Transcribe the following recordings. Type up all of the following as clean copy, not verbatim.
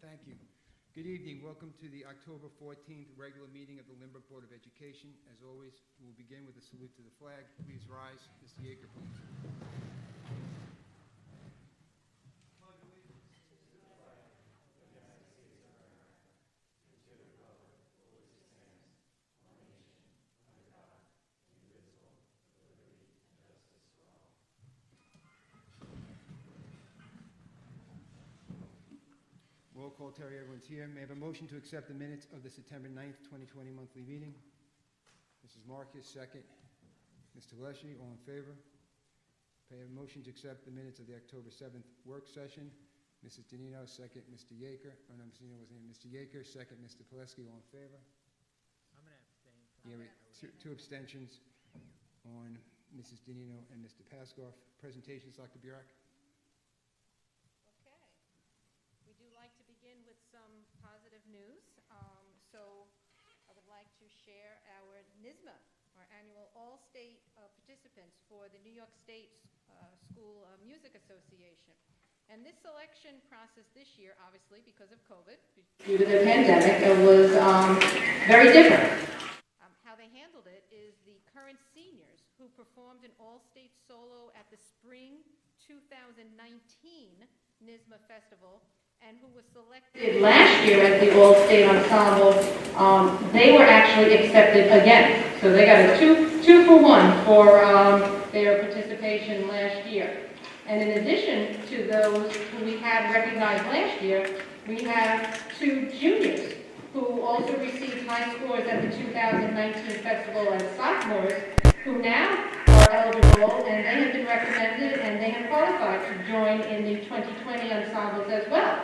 Thank you. Good evening. Welcome to the October 14th regular meeting of the Lynbrook Board of Education. As always, we'll begin with a salute to the flag. Please rise. Mr. Yeager, please. Roll call, Terry, everyone's here. May I have a motion to accept the minutes of the September 9th, 2020 monthly meeting? Mrs. Marcus, second. Mr. Leshy, all in favor? May I have a motion to accept the minutes of the October 7th work session? Mrs. Danino, second. Mr. Yeager. Oh, no, Mr. Danino wasn't here. Mr. Yeager, second. Mr. Pileski, all in favor? I'm going to abstain. Two abstentions on Mrs. Danino and Mr. Paskoff. Presentations, Dr. Burek. We do like to begin with some positive news. So I would like to share our NYSMA, our annual all-state participants for the New York State School Music Association. And this selection process this year, obviously because of COVID, due to the pandemic, it was very different. How they handled it is the current seniors who performed an all-state solo at the Spring 2019 NYSMA Festival and who was selected last year as the All-State Ensemble, they were actually accepted again. So they got a two for one for their participation last year. And in addition to those who we had recognized last year, we have two juniors who also received high scores at the 2019 festival as sophomores, who now are eligible, and they have been recommended and they have qualified to join in the 2020 ensembles as well.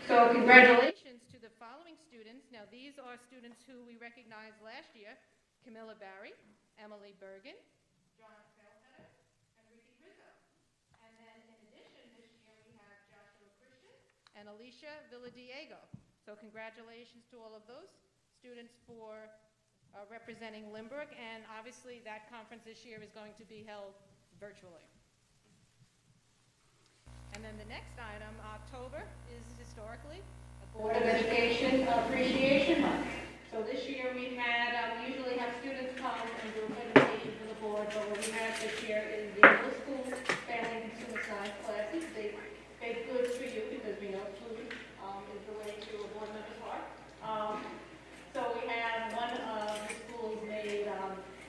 So congratulations to the following students. Now these are students who we recognized last year: Camilla Barry, Emily Bergen, John Felhetter, and Ricky Rizzo. And then in addition, this year we have Joshua Christian and Alicia Villadiego. So congratulations to all of those students for representing Lynbrook, and obviously that conference this year is going to be held virtually. And then the next item, October, is historically a Board of Education Appreciation Month. So this year we had, we usually have students come and do a presentation for the board, but what we have this year is the middle school family and consumer science classes. They bake goods for you because we know food is the way to a board member's heart. So we have one of the schools made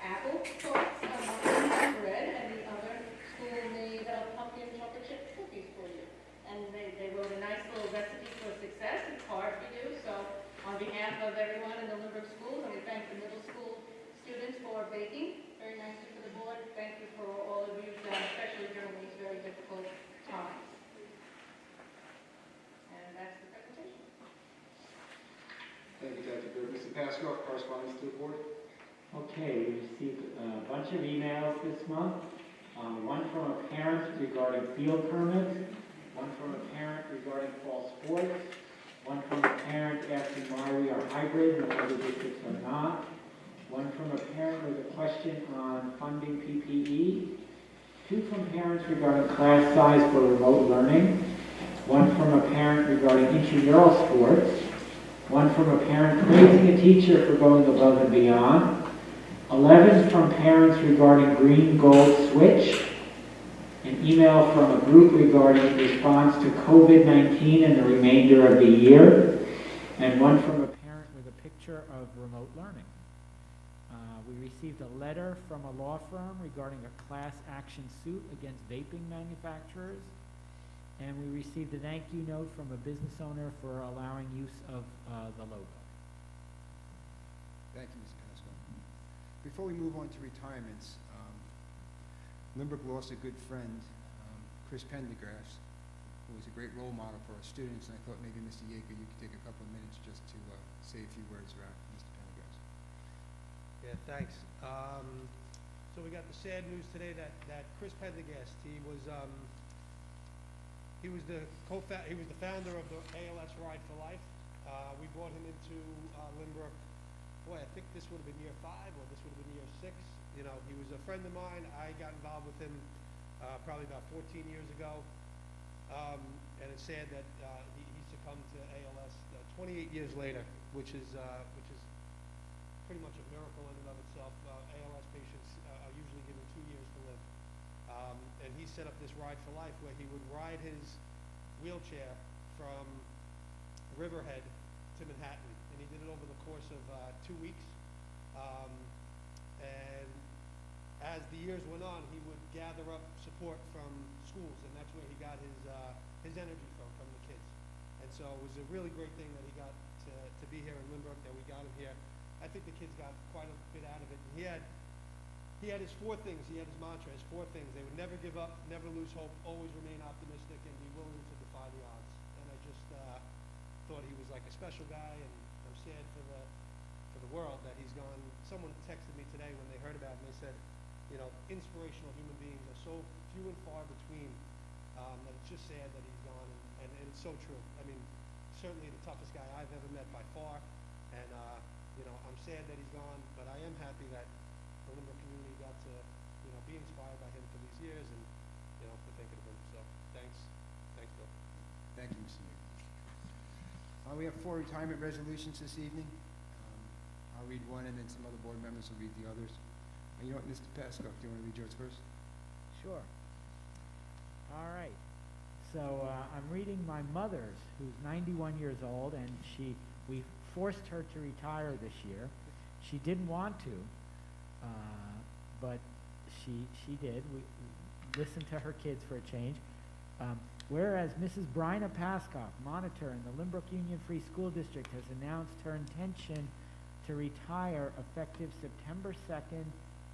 apple tarts, muffins, bread, and the other school made pumpkin chocolate chip cookies for you. And they wrote a nice little recipe for success. It's hard to do. So on behalf of everyone in the Lynbrook schools, and we thank the middle school students for baking very nicely for the board. Thank you for all of you, especially during these very difficult times. And that's the presentation. Thank you, Dr. Burke. Mr. Paskoff, correspondence to the board. Okay, we received a bunch of emails this month. One from a parent regarding field permits, one from a parent regarding fall sports, one from a parent asking why we are hybrid when other districts are not, one from a parent with a question on funding PPE, two from parents regarding class size for remote learning, one from a parent regarding intramural sports, one from a parent praising a teacher for going above and beyond, 11 from parents regarding green gold switch, an email from a group regarding response to COVID-19 and the remainder of the year, and one from a parent with a picture of remote learning. We received a letter from a law firm regarding a class action suit against vaping manufacturers, and we received a thank you note from a business owner for allowing use of the logo. Thank you, Mr. Paskoff. Before we move on to retirements, Lynbrook lost a good friend, Chris Pendergrass, who was a great role model for our students, and I thought maybe Mr. Yeager, you could take a couple of minutes just to say a few words around Mr. Pendergrass. Yeah, thanks. So we got the sad news today that Chris Pendergast, he was the founder of the ALS Ride for Life. We brought him into Lynbrook. Boy, I think this would have been year 5 or this would have been year 6. You know, he was a friend of mine. I got involved with him probably about 14 years ago. And it's sad that he succumbed to ALS 28 years later, which is pretty much a miracle in and of itself. ALS patients are usually given 2 years to live. And he set up this Ride for Life where he would ride his wheelchair from Riverhead to Manhattan. And he did it over the course of 2 weeks. And as the years went on, he would gather up support from schools, and that's where he got his energy from the kids. And so it was a really great thing that he got to be here in Lynbrook, that we got him here. I think the kids got quite a bit out of it. And he had his 4 things. He had his mantra, his 4 things. They would never give up, never lose hope, always remain optimistic, and be willing to defy the odds. And I just thought he was like a special guy, and I'm sad for the world that he's gone. Someone texted me today when they heard about him. They said, you know, inspirational human beings are so few and far between that it's just sad that he's gone, and it's so true. I mean, certainly the toughest guy I've ever met by far, and you know, I'm sad that he's gone, but I am happy that the Lynbrook community got to, you know, be inspired by him for these years, and you know, we're thinking of him. So thanks, Bill. Thank you, Mr. Newton. We have 4 retirement resolutions this evening. I'll read one, and then some other board members will read the others. You know what, Mr. Pasco, do you want to read yours first? Sure. All right. So I'm reading my mother's, who's 91 years old, and we forced her to retire this year. She didn't want to, but she did. We listened to her kids for a change. Whereas Mrs. Bryna Paskoff, monitor in the Lynbrook Union Free School District, has announced her intention to retire effective September 2nd,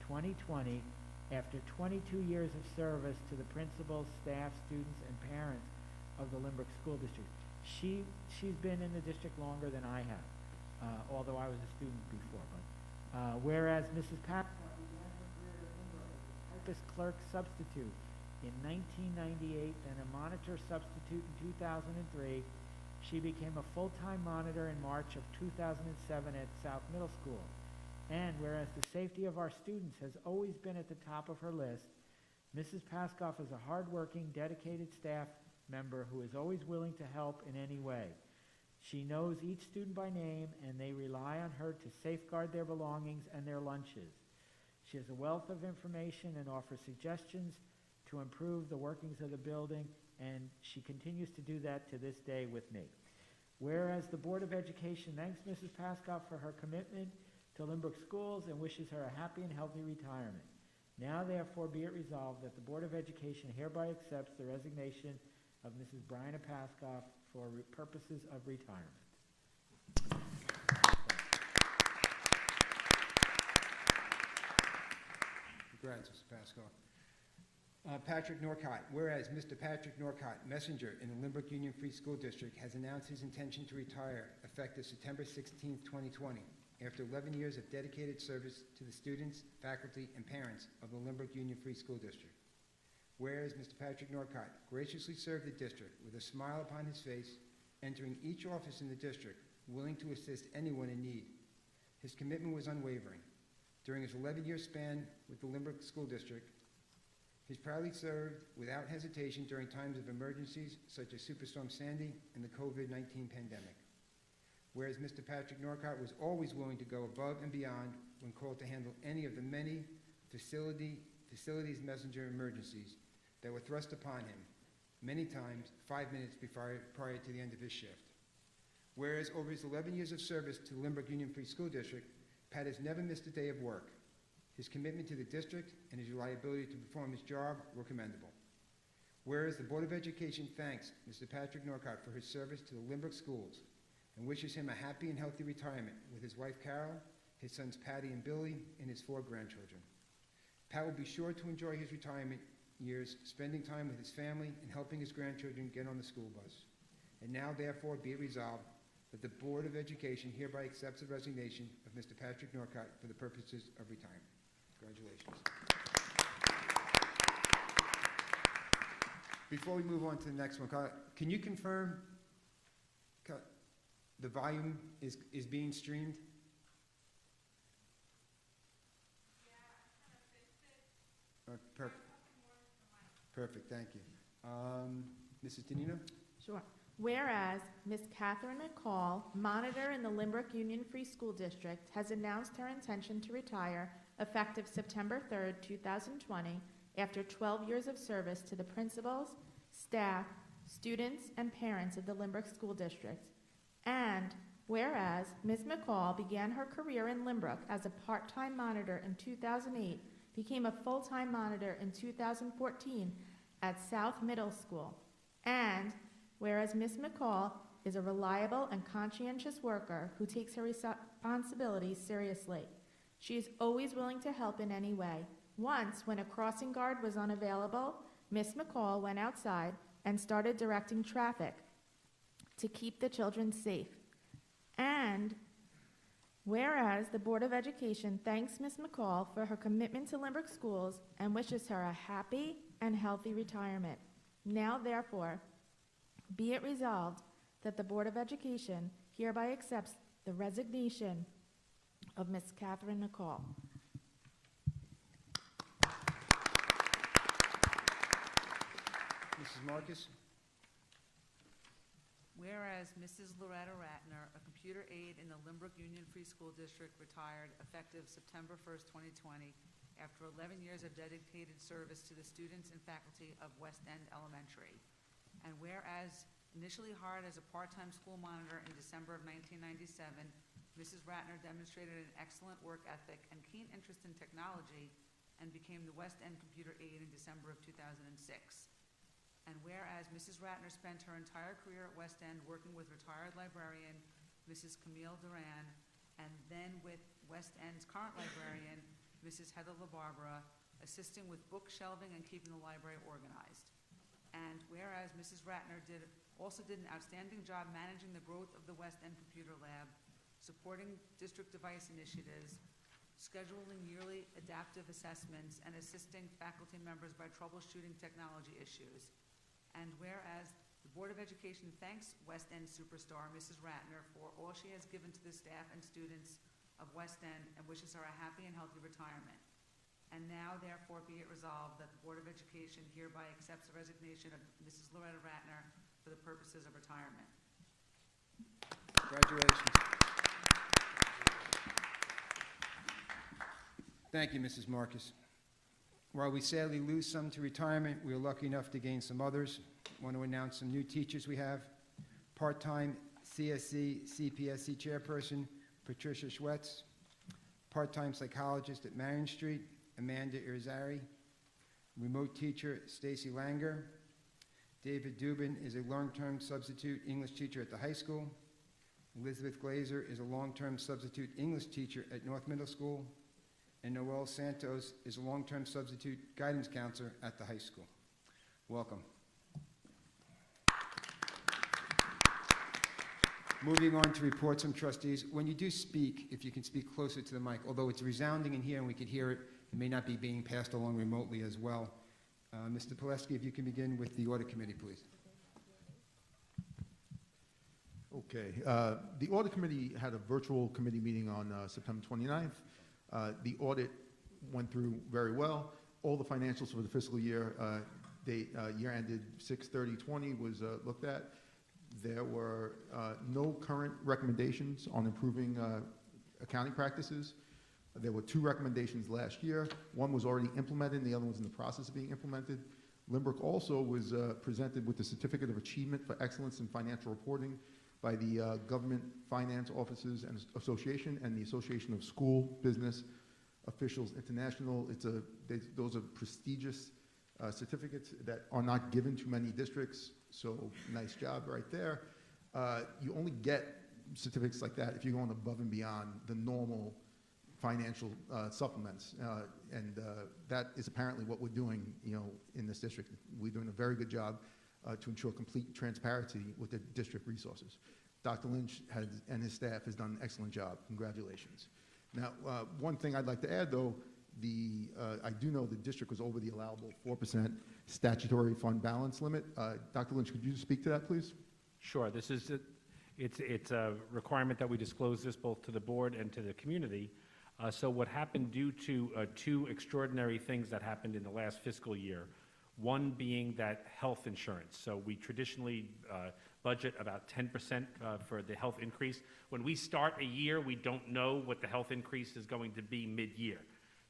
2020, after 22 years of service to the principals, staff, students, and parents of the Lynbrook School District. She's been in the district longer than I have, although I was a student before. But whereas Mrs. Paskoff began her career at Lynbrook as a typist clerk substitute in 1998, and a monitor substitute in 2003, she became a full-time monitor in March of 2007 at South Middle School. And whereas the safety of our students has always been at the top of her list, Mrs. Paskoff is a hardworking, dedicated staff member who is always willing to help in any way. She knows each student by name, and they rely on her to safeguard their belongings and their lunches. She has a wealth of information and offers suggestions to improve the workings of the building, and she continues to do that to this day with me. Whereas the Board of Education thanks Mrs. Paskoff for her commitment to Lynbrook schools and wishes her a happy and healthy retirement. Now therefore be it resolved that the Board of Education hereby accepts the resignation of Mrs. Bryna Paskoff for purposes of retirement. Congrats, Mr. Pascal. Patrick Norcott, whereas Mr. Patrick Norcott, messenger in the Lynbrook Union Free School District, has announced his intention to retire effective September 16, 2020, after 11 years of dedicated service to the students, faculty, and parents of the Lynbrook Union Free School District. Whereas Mr. Patrick Norcott graciously served the district with a smile upon his face, entering each office in the district, willing to assist anyone in need. His commitment was unwavering. During his 11-year span with the Lynbrook School District, he's proudly served without hesitation during times of emergencies such as Superstorm Sandy and the COVID-19 pandemic. Whereas Mr. Patrick Norcott was always willing to go above and beyond when called to handle any of the many facilities messenger emergencies that were thrust upon him, many times 5 minutes prior to the end of his shift. Whereas over his 11 years of service to the Lynbrook Union Free School District, Pat has never missed a day of work. His commitment to the district and his reliability to perform his job were commendable. Whereas the Board of Education thanks Mr. Patrick Norcott for his service to the Lynbrook schools and wishes him a happy and healthy retirement with his wife Carol, his sons Patty and Billy, and his 4 grandchildren. Pat will be sure to enjoy his retirement years, spending time with his family and helping his grandchildren get on the school bus. And now, therefore, be it resolved that the Board of Education hereby accepts the resignation of Mr. Patrick Norcott for the purposes of retirement. Congratulations. Before we move on to the next one, can you confirm the volume is being streamed? Perfect. Perfect, thank you. Mrs. Danino? Sure. Whereas Ms. Catherine McCall, monitor in the Lynbrook Union Free School District, has announced her intention to retire effective September 3rd, 2020, after 12 years of service to the principals, staff, students, and parents of the Lynbrook School District. And whereas Ms. McCall began her career in Lynbrook as a part-time monitor in 2008, became a full-time monitor in 2014 at South Middle School. And whereas Ms. McCall is a reliable and conscientious worker who takes her responsibilities seriously. She is always willing to help in any way. Once, when a crossing guard was unavailable, Ms. McCall went outside and started directing traffic to keep the children safe. And whereas the Board of Education thanks Ms. McCall for her commitment to Lynbrook schools and wishes her a happy and healthy retirement. Now, therefore, be it resolved that the Board of Education hereby accepts the resignation of Ms. Catherine McCall. Mrs. Marcus? Whereas Mrs. Loretta Ratner, a computer aide in the Lynbrook Union Free School District, retired effective September 1st, 2020, after 11 years of dedicated service to the students and faculty of West End Elementary. And whereas initially hired as a part-time school monitor in December of 1997, Mrs. Ratner demonstrated an excellent work ethic and keen interest in technology and became the West End computer aide in December of 2006. And whereas Mrs. Ratner spent her entire career at West End working with retired librarian Mrs. Camille Duran, and then with West End's current librarian, Mrs. Heather LaBarbera, assisting with book shelving and keeping the library organized. And whereas Mrs. Ratner also did an outstanding job managing the growth of the West End Computer Lab, supporting district device initiatives, scheduling yearly adaptive assessments, and assisting faculty members by troubleshooting technology issues. And whereas the Board of Education thanks West End superstar Mrs. Ratner for all she has given to the staff and students of West End and wishes her a happy and healthy retirement. And now, therefore, be it resolved that the Board of Education hereby accepts the resignation of Mrs. Loretta Ratner for the purposes of retirement. Congratulations. Thank you, Mrs. Marcus. While we sadly lose some to retirement, we are lucky enough to gain some others. I want to announce some new teachers we have. Part-time CSC, CPSC chairperson, Patricia Schwetz. Part-time psychologist at Marion Street, Amanda Irizarry. Remote teacher, Stacy Langer. David Dubin is a long-term substitute English teacher at the high school. Elizabeth Glazer is a long-term substitute English teacher at North Middle School. And Noel Santos is a long-term substitute guidance counselor at the high school. Welcome. Moving on to reports from trustees. When you do speak, if you can speak closer to the mic, although it's resounding in here and we could hear it, it may not be being passed along remotely as well. Mr. Pileski, if you can begin with the Audit Committee, please. Okay. The Audit Committee had a virtual committee meeting on September 29th. The audit went through very well. All the financials for the fiscal year, year ended 6/30/20 was looked at. There were no current recommendations on improving accounting practices. There were 2 recommendations last year. One was already implemented, and the other was in the process of being implemented. Lynbrook also was presented with the Certificate of Achievement for Excellence in Financial Reporting by the Government Finance Officers and Association and the Association of School Business Officials International. Those are prestigious certificates that are not given to many districts, so nice job right there. You only get certificates like that if you're going above and beyond the normal financial supplements, and that is apparently what we're doing, in this district. We're doing a very good job to ensure complete transparency with the district resources. Dr. Lynch and his staff has done an excellent job. Congratulations. Now, one thing I'd like to add, though, I do know the district was over the allowable 4% statutory fund balance limit. Dr. Lynch, could you speak to that, please? Sure. It's a requirement that we disclose this both to the board and to the community. So what happened due to 2 extraordinary things that happened in the last fiscal year, one being that health insurance. So we traditionally budget, about 10% for the health increase. When we start a year, we don't know what the health increase is going to be mid-year.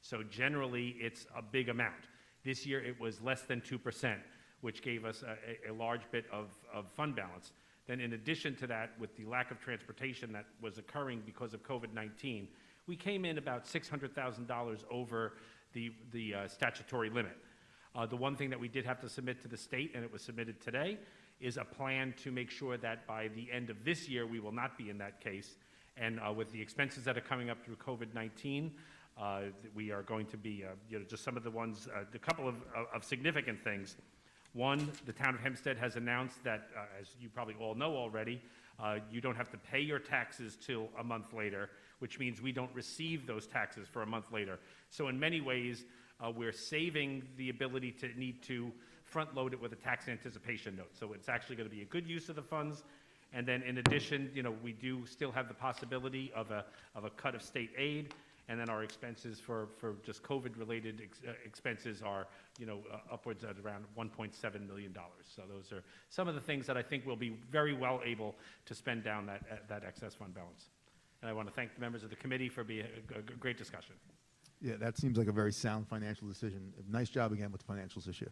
So generally, it's a big amount. This year, it was less than 2%, which gave us a large bit of fund balance. Then in addition to that, with the lack of transportation that was occurring because of COVID-19, we came in about $600,000 over the statutory limit. The one thing that we did have to submit to the state, and it was submitted today, is a plan to make sure that by the end of this year, we will not be in that case. And with the expenses that are coming up through COVID-19, we are going to be, just some of the ones, a couple of significant things. One, the town of Hempstead has announced that, as you probably all know already, you don't have to pay your taxes till a month later, which means we don't receive those taxes for a month later. So in many ways, we're saving the ability to need to front load it with a tax anticipation note. So it's actually going to be a good use of the funds. And then in addition, we do still have the possibility of a cut of state aid. And then our expenses for just COVID-related expenses are, upwards at around $1.7 million. So those are some of the things that I think we'll be very well able to spend down that excess fund balance. And I want to thank the members of the committee for being a great discussion. Yeah, that seems like a very sound financial decision. Nice job again with the financials this year.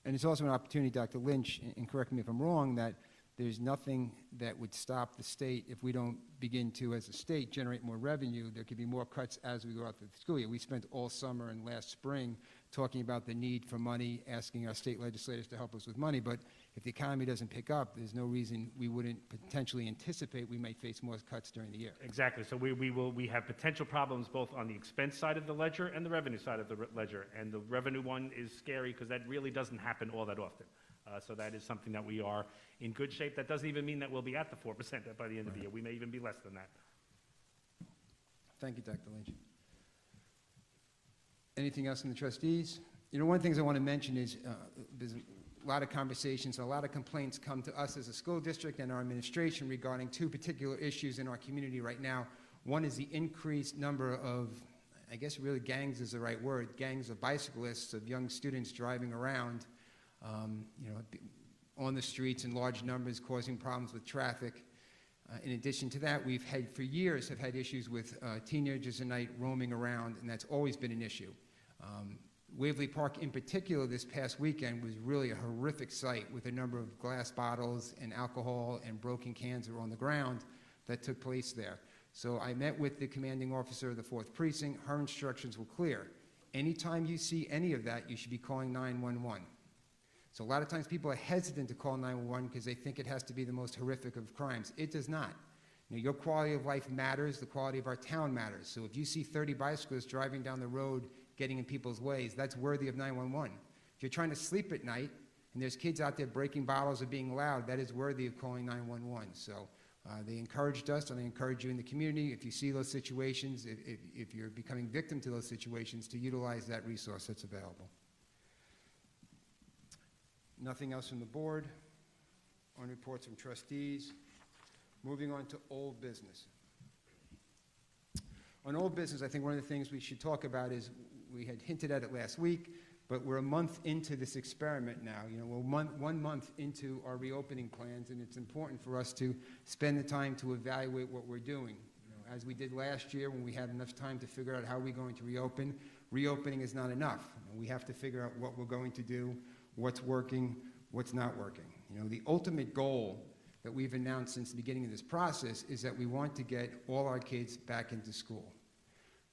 And it's also an opportunity, Dr. Lynch, and correct me if I'm wrong, that there's nothing that would stop the state if we don't begin to, as a state, generate more revenue. There could be more cuts as we go out through the school year. We spent all summer and last spring talking about the need for money, asking our state legislators to help us with money. But if the economy doesn't pick up, there's no reason we wouldn't potentially anticipate we might face more cuts during the year. Exactly. So we have potential problems both on the expense side of the ledger and the revenue side of the ledger. And the revenue one is scary because that really doesn't happen all that often. So that is something that we are in good shape. That doesn't even mean that we'll be at the 4% by the end of the year. We may even be less than that. Thank you, Dr. Lynch. Anything else from the trustees? One of the things I want to mention is there's a lot of conversations, a lot of complaints come to us as a school district and our administration regarding two particular issues in our community right now. One is the increased number of, I guess really gangs is the right word, gangs of bicyclists, of young students driving around on the streets in large numbers, causing problems with traffic. In addition to that, we've had, for years, have had issues with teenagers at night roaming around, and that's always been an issue. Waverly Park, in particular, this past weekend was really a horrific sight with a number of glass bottles and alcohol and broken cans that were on the ground that took place there. So I met with the commanding officer of the 4th Precinct. Her instructions were clear. Anytime you see any of that, you should be calling 911. So a lot of times people are hesitant to call 911 because they think it has to be the most horrific of crimes. It does not. Your quality of life matters. The quality of our town matters. So if you see 30 bicyclists driving down the road, getting in people's ways, that's worthy of 911. If you're trying to sleep at night and there's kids out there breaking bottles or being loud, that is worthy of calling 911. So they encouraged us, and I encourage you in the community, if you see those situations, if you're becoming victim to those situations, to utilize that resource that's available. Nothing else from the board. On reports from trustees. Moving on to old business. On old business, I think one of the things we should talk about is, we had hinted at it last week, but we're a month into this experiment now. We're 1 month into our reopening plans, and it's important for us to spend the time to evaluate what we're doing. As we did last year when we had enough time to figure out how we're going to reopen, reopening is not enough. We have to figure out what we're going to do, what's working, what's not working. The ultimate goal that we've announced since the beginning of this process is that we want to get all our kids back into school.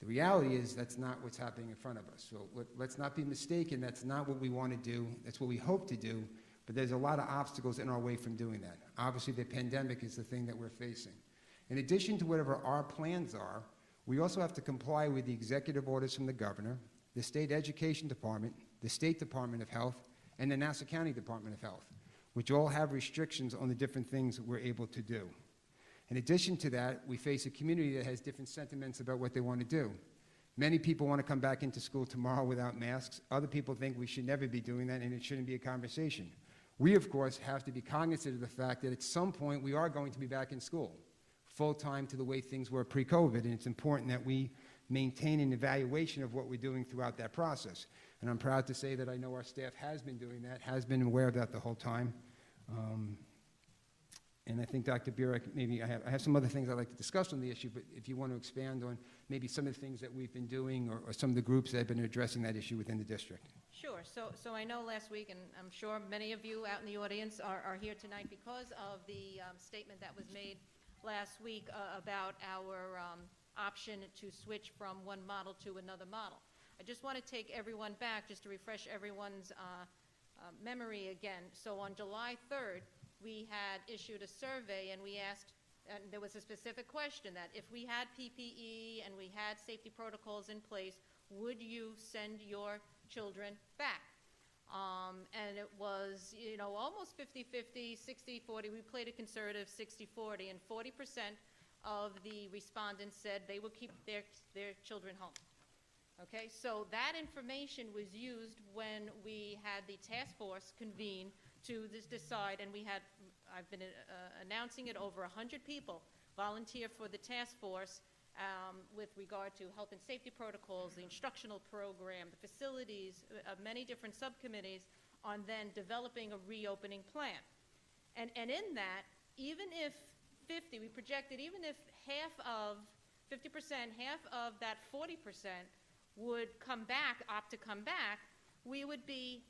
The reality is that's not what's happening in front of us. So let's not be mistaken, that's not what we want to do, that's what we hope to do, but there's a lot of obstacles in our way from doing that. Obviously, the pandemic is the thing that we're facing. In addition to whatever our plans are, we also have to comply with the executive orders from the governor, the state education department, the state department of health, and the Nassau County Department of Health, which all have restrictions on the different things that we're able to do. In addition to that, we face a community that has different sentiments about what they want to do. Many people want to come back into school tomorrow without masks. Other people think we should never be doing that and it shouldn't be a conversation. We, of course, have to be cognizant of the fact that at some point we are going to be back in school, full-time to the way things were pre-COVID, and it's important that we maintain an evaluation of what we're doing throughout that process. And I'm proud to say that I know our staff has been doing that, has been aware of that the whole time. And I think, Dr. Burek, maybe I have some other things I'd like to discuss on the issue, but if you want to expand on maybe some of the things that we've been doing or some of the groups that have been addressing that issue within the district. Sure. So I know last week, and I'm sure many of you out in the audience are here tonight because of the statement that was made last week about our option to switch from one model to another model. I just want to take everyone back just to refresh everyone's memory again. So on July 3rd, we had issued a survey and we asked, and there was a specific question that if we had PPE and we had safety protocols in place, would you send your children back? And it was, almost 50-50, 60-40. We played a conservative 60-40, and 40% of the respondents said they would keep their children home. Okay, so that information was used when we had the task force convene to decide, and I've been announcing it, over 100 people volunteer for the task force with regard to health and safety protocols, the instructional program, the facilities, many different subcommittees on then developing a reopening plan. And in that, even if 50, we projected, even if 50%, half of that 40% would opt to come back, we would be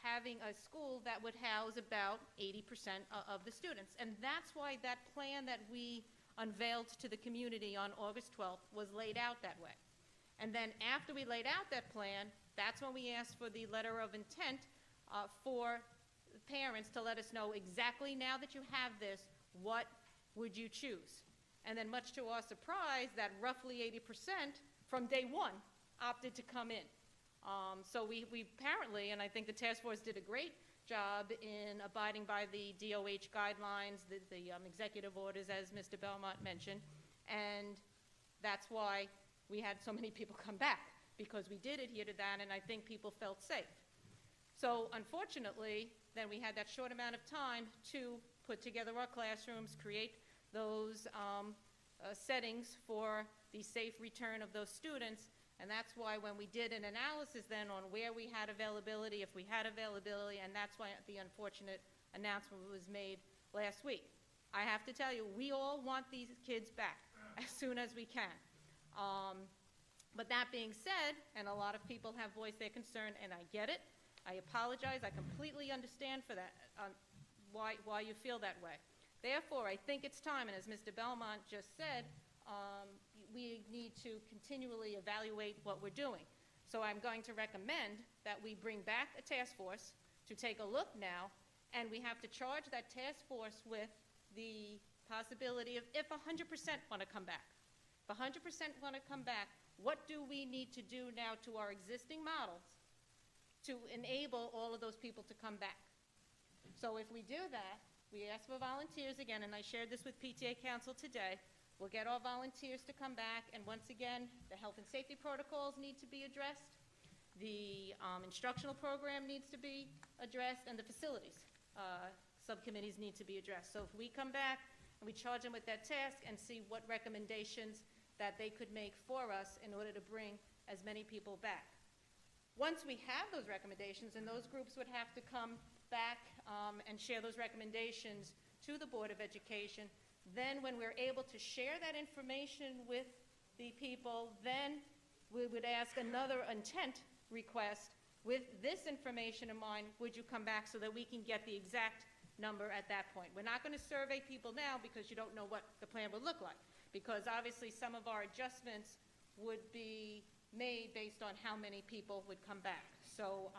having a school that would house about 80% of the students. And that's why that plan that we unveiled to the community on August 12th was laid out that way. And then after we laid out that plan, that's when we asked for the letter of intent for parents to let us know exactly, now that you have this, what would you choose? And then much to our surprise, that roughly 80% from day one opted to come in. So we apparently, and I think the task force did a great job in abiding by the DOH guidelines, the executive orders, as Mr. Belmont mentioned, and that's why we had so many people come back, because we did adhere to that, and I think people felt safe. So unfortunately, then we had that short amount of time to put together our classrooms, create those settings for the safe return of those students. And that's why when we did an analysis then on where we had availability, if we had availability, and that's why the unfortunate announcement was made last week. I have to tell you, we all want these kids back as soon as we can. But that being said, and a lot of people have voiced their concern, and I get it, I apologize, I completely understand for that, why you feel that way. Therefore, I think it's time, and as Mr. Belmont just said, we need to continually evaluate what we're doing. So I'm going to recommend that we bring back a task force to take a look now, and we have to charge that task force with the possibility of, if 100% want to come back. If 100% want to come back, what do we need to do now to our existing models to enable all of those people to come back? So if we do that, we ask for volunteers again, and I shared this with PTA Council today. We'll get our volunteers to come back, and once again, the health and safety protocols need to be addressed, the instructional program needs to be addressed, and the facilities subcommittees need to be addressed. So if we come back and we charge them with that task and see what recommendations that they could make for us in order to bring as many people back. Once we have those recommendations, and those groups would have to come back and share those recommendations to the Board of Education, then when we're able to share that information with the people, then we would ask another intent request with this information in mind, would you come back, so that we can get the exact number at that point. We're not going to survey people now because you don't know what the plan would look like, because obviously some of our adjustments would be made based on how many people would come back. So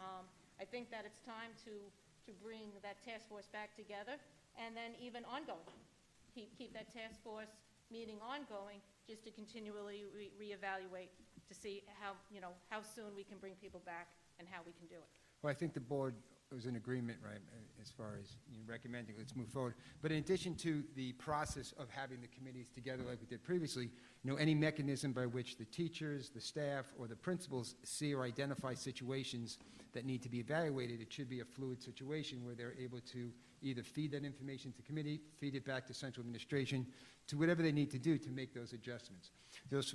I think that it's time to bring that task force back together, and then even ongoing. Keep that task force meeting ongoing, just to continually reevaluate to see how soon we can bring people back and how we can do it. Well, I think the board was in agreement, right, as far as recommending, let's move forward. But in addition to the process of having the committees together like we did previously, any mechanism by which the teachers, the staff, or the principals see or identify situations that need to be evaluated, it should be a fluid situation where they're able to either feed that information to committee, feed it back to central administration, to whatever they need to do to make those adjustments.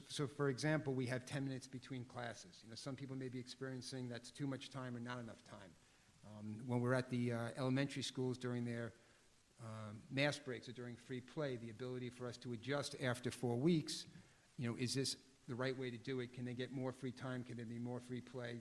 So for example, we have 10 minutes between classes. Some people may be experiencing that's too much time or not enough time. When we're at the elementary schools during their mask breaks or during free play, the ability for us to adjust after 4 weeks, is this the right way to do it? Can they get more free time? Can there be more free play?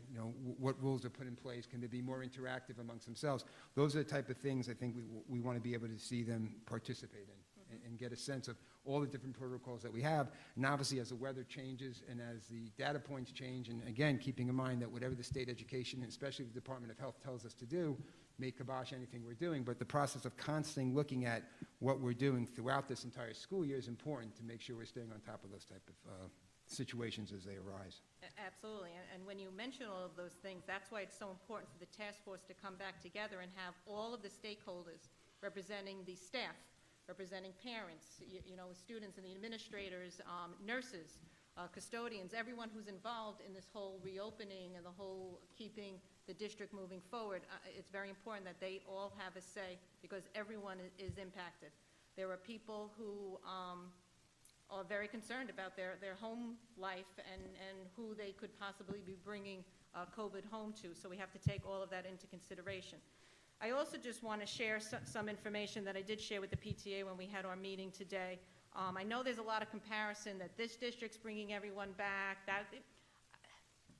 What rules are put in place? Can there be more interactive amongst themselves? Those are the type of things I think we want to be able to see them participate in and get a sense of all the different protocols that we have. And obviously, as the weather changes and as the data points change, and again, keeping in mind that whatever the state education, and especially the Department of Health, tells us to do, may kibosh anything we're doing, but the process of constantly looking at what we're doing throughout this entire school year is important to make sure we're staying on top of those type of situations as they arise. Absolutely, and when you mention all of those things, that's why it's so important for the task force to come back together and have all of the stakeholders representing the staff, representing parents, students and the administrators, nurses, custodians, everyone who's involved in this whole reopening and the whole keeping the district moving forward. It's very important that they all have a say because everyone is impacted. There are people who are very concerned about their home life and who they could possibly be bringing COVID home to, so we have to take all of that into consideration. I also just want to share some information that I did share with the PTA when we had our meeting today. I know there's a lot of comparison that this district's bringing everyone back.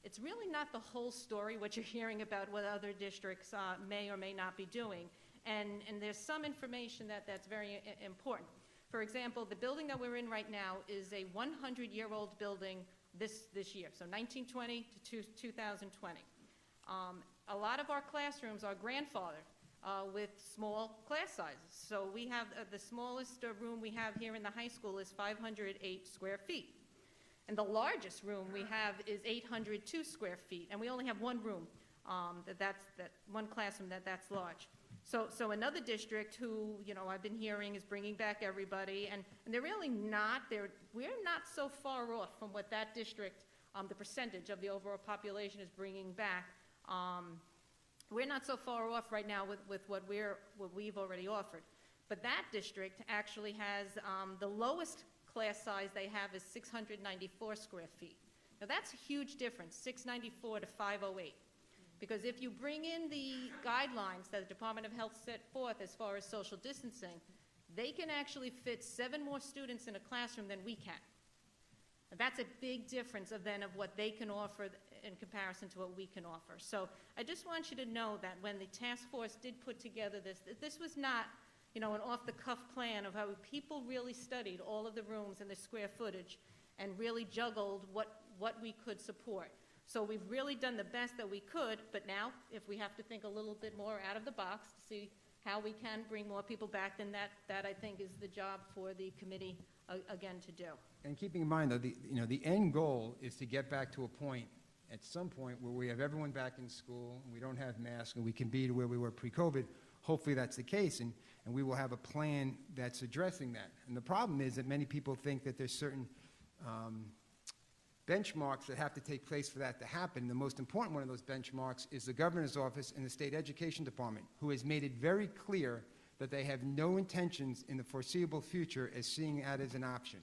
It's really not the whole story, what you're hearing about what other districts may or may not be doing. And there's some information that's very important. For example, the building that we're in right now is a 100-year-old building this year, so 1920 to 2020. A lot of our classrooms are grandfathered with small class sizes. So we have the smallest room we have here in the high school is 508 square feet. And the largest room we have is 802 square feet. And we only have one room, one classroom that's large. So another district who, I've been hearing is bringing back everybody, and they're really not, we're not so far off from what that district, the percentage of the overall population is bringing back. We're not so far off right now with what we've already offered. But that district actually has, the lowest class size they have is 694 square feet. Now that's a huge difference, 694 to 508. Because if you bring in the guidelines that the Department of Health set forth as far as social distancing, they can actually fit 7 more students in a classroom than we can. And that's a big difference of what they can offer in comparison to what we can offer. So I just want you to know that when the task force did put together this was not, an off-the-cuff plan of how people really studied all of the rooms and the square footage and really juggled what we could support. So we've really done the best that we could, but now if we have to think a little bit more out of the box to see how we can bring more people back, then that I think is the job for the committee again to do. And keeping in mind, though, the end goal is to get back to a point, at some point, where we have everyone back in school, and we don't have masks, and we can be to where we were pre-COVID. Hopefully that's the case, and we will have a plan that's addressing that. And the problem is that many people think that there's certain benchmarks that have to take place for that to happen. The most important one of those benchmarks is the governor's office and the state education department, who has made it very clear that they have no intentions in the foreseeable future as seeing that as an option.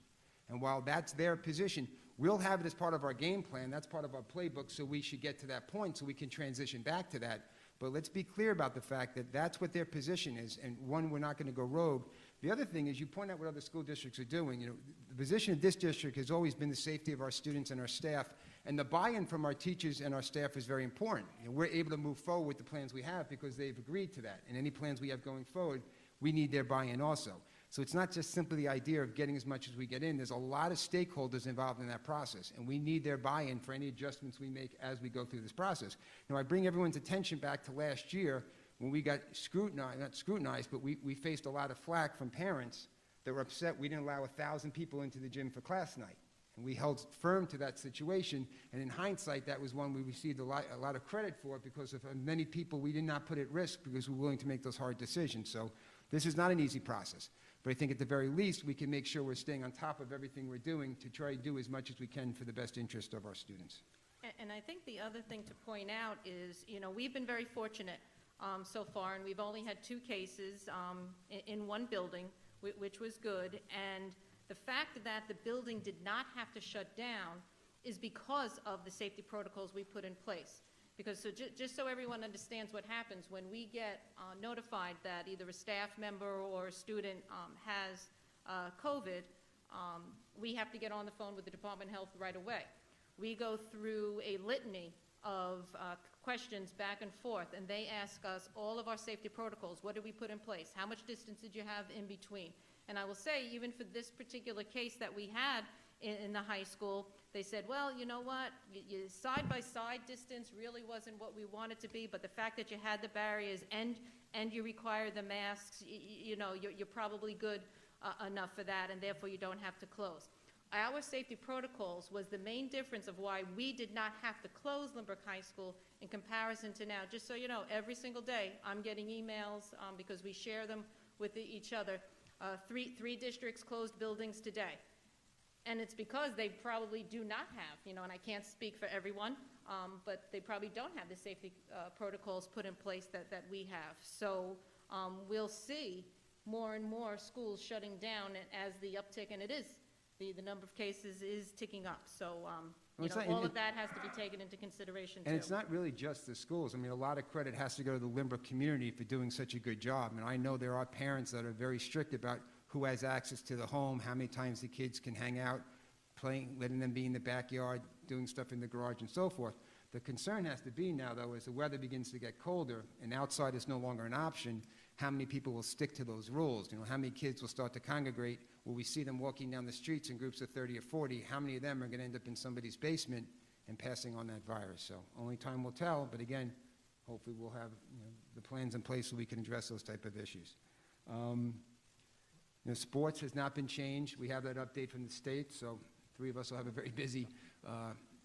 And while that's their position, we'll have it as part of our game plan. That's part of our playbook, so we should get to that point so we can transition back to that. But let's be clear about the fact that that's what their position is, and one, we're not going to go rogue. The other thing is you point out what other school districts are doing. The position of this district has always been the safety of our students and our staff, and the buy-in from our teachers and our staff is very important. We're able to move forward with the plans we have because they've agreed to that. And any plans we have going forward, we need their buy-in also. So it's not just simply the idea of getting as much as we get in. There's a lot of stakeholders involved in that process, and we need their buy-in for any adjustments we make as we go through this process. Now, I bring everyone's attention back to last year when we got scrutinized, not scrutinized, but we faced a lot of flack from parents that were upset we didn't allow 1,000 people into the gym for class night. And we held firm to that situation, and in hindsight, that was one we received a lot of credit for because of many people we did not put at risk because we were willing to make those hard decisions. So this is not an easy process. But I think at the very least, we can make sure we're staying on top of everything we're doing to try to do as much as we can for the best interest of our students. And I think the other thing to point out is, we've been very fortunate so far, and we've only had 2 cases in one building, which was good. And the fact that the building did not have to shut down is because of the safety protocols we put in place. Because just so everyone understands what happens, when we get notified that either a staff member or a student has COVID, we have to get on the phone with the Department of Health right away. We go through a litany of questions back and forth, and they ask us all of our safety protocols. What did we put in place? How much distance did you have in between? And I will say, even for this particular case that we had in the high school, they said, well, you know what, side-by-side distance really wasn't what we wanted to be, but the fact that you had the barriers and you require the masks, you know, you're probably good enough for that, and therefore you don't have to close. Our safety protocols was the main difference of why we did not have to close Lynbrook High School in comparison to now. Just so you know, every single day I'm getting emails because we share them with each other. Three districts closed buildings today. And it's because they probably do not have, you know, and I can't speak for everyone, but they probably don't have the safety protocols put in place that we have. So we'll see more and more schools shutting down as the uptick, and it is, the number of cases is ticking up. So, you know, all of that has to be taken into consideration, too. And it's not really just the schools. I mean, a lot of credit has to go to the Lynbrook community for doing such a good job. And I know there are parents that are very strict about who has access to the home, how many times the kids can hang out, playing, letting them be in the backyard, doing stuff in the garage and so forth. The concern has to be now, though, as the weather begins to get colder and outside is no longer an option, how many people will stick to those rules? You know, how many kids will start to congregate? Will we see them walking down the streets in groups of 30 or 40? How many of them are going to end up in somebody's basement and passing on that virus? So only time will tell, but again, hopefully we'll have, you know, the plans in place so we can address those type of issues. You know, sports has not been changed. We have that update from the state, so three of us will have a very busy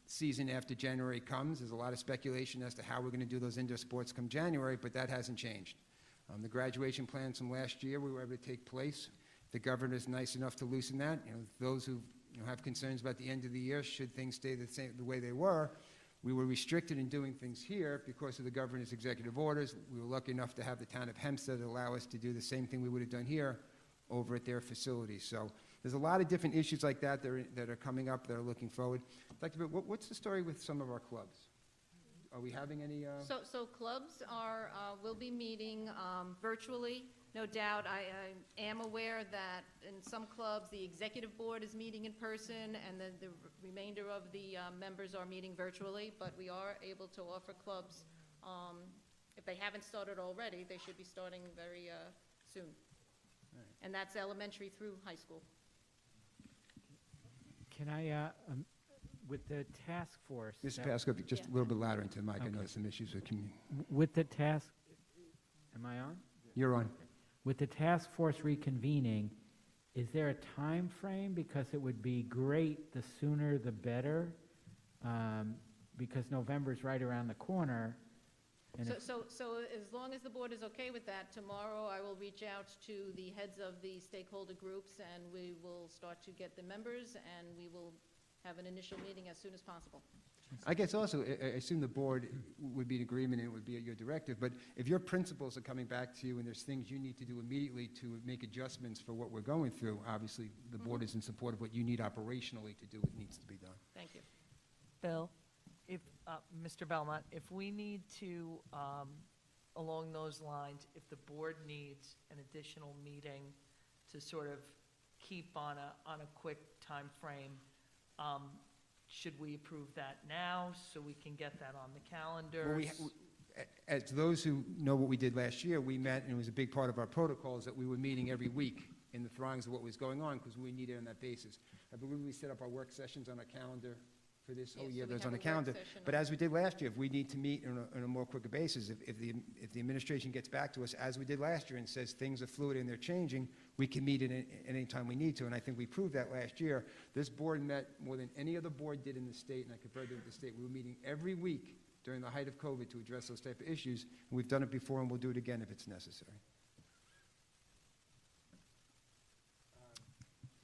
season after January comes. There's a lot of speculation as to how we're going to do those indoor sports come January, but that hasn't changed. The graduation plans from last year, we were able to take place. The governor's nice enough to loosen that. You know, those who, you know, have concerns about the end of the year, should things stay the way they were, we were restricted in doing things here because of the governor's executive orders. We were lucky enough to have the town of Hempstead allow us to do the same thing we would have done here over at their facilities. So there's a lot of different issues like that that are coming up that are looking forward. Dr. Bitt, what's the story with some of our clubs? Are we having any? So clubs are will be meeting virtually. No doubt, I am aware that in some clubs the executive board is meeting in person, and then the remainder of the members are meeting virtually. But we are able to offer clubs. If they haven't started already, they should be starting very soon. Right. And that's elementary through high school. Can I, with the task force... Mr. Pasco, just a little bit louder into the mic. Okay. I know some issues with community. With the task... Am I on? You're on. With the task force reconvening, is there a time frame? Because it would be great, the sooner the better, because November's right around the corner. And so as long as the board is okay with that, tomorrow I will reach out to the heads of the stakeholder groups, and we will start to get the members, and we will have an initial meeting as soon as possible. I guess also, I assume the board would be in agreement and it would be at your directive, but if your principals are coming back to you and there's things you need to do immediately to make adjustments for what we're going through, obviously the board is in support of what you need operationally to do what needs to be done. Thank you. Bill, if, Mr. Belmont, if we need to, along those lines, if the board needs an additional meeting to sort of keep on a quick time frame, should we approve that now so we can get that on the calendar? Well, as those who know what we did last year, we met, and it was a big part of our protocols that we were meeting every week in the throngs of what was going on because we needed on that basis. I believe we set up our work sessions on our calendar for this whole year. There's on the calendar. But as we did last year, if we need to meet on a more quicker basis, if the administration gets back to us as we did last year and says things are fluid and they're changing, we can meet at any time we need to. And I think we proved that last year. This board met more than any other board did in the state, and I compared it with the state. We were meeting every week during the height of COVID to address those type of issues. And we've done it before, and we'll do it again if it's necessary.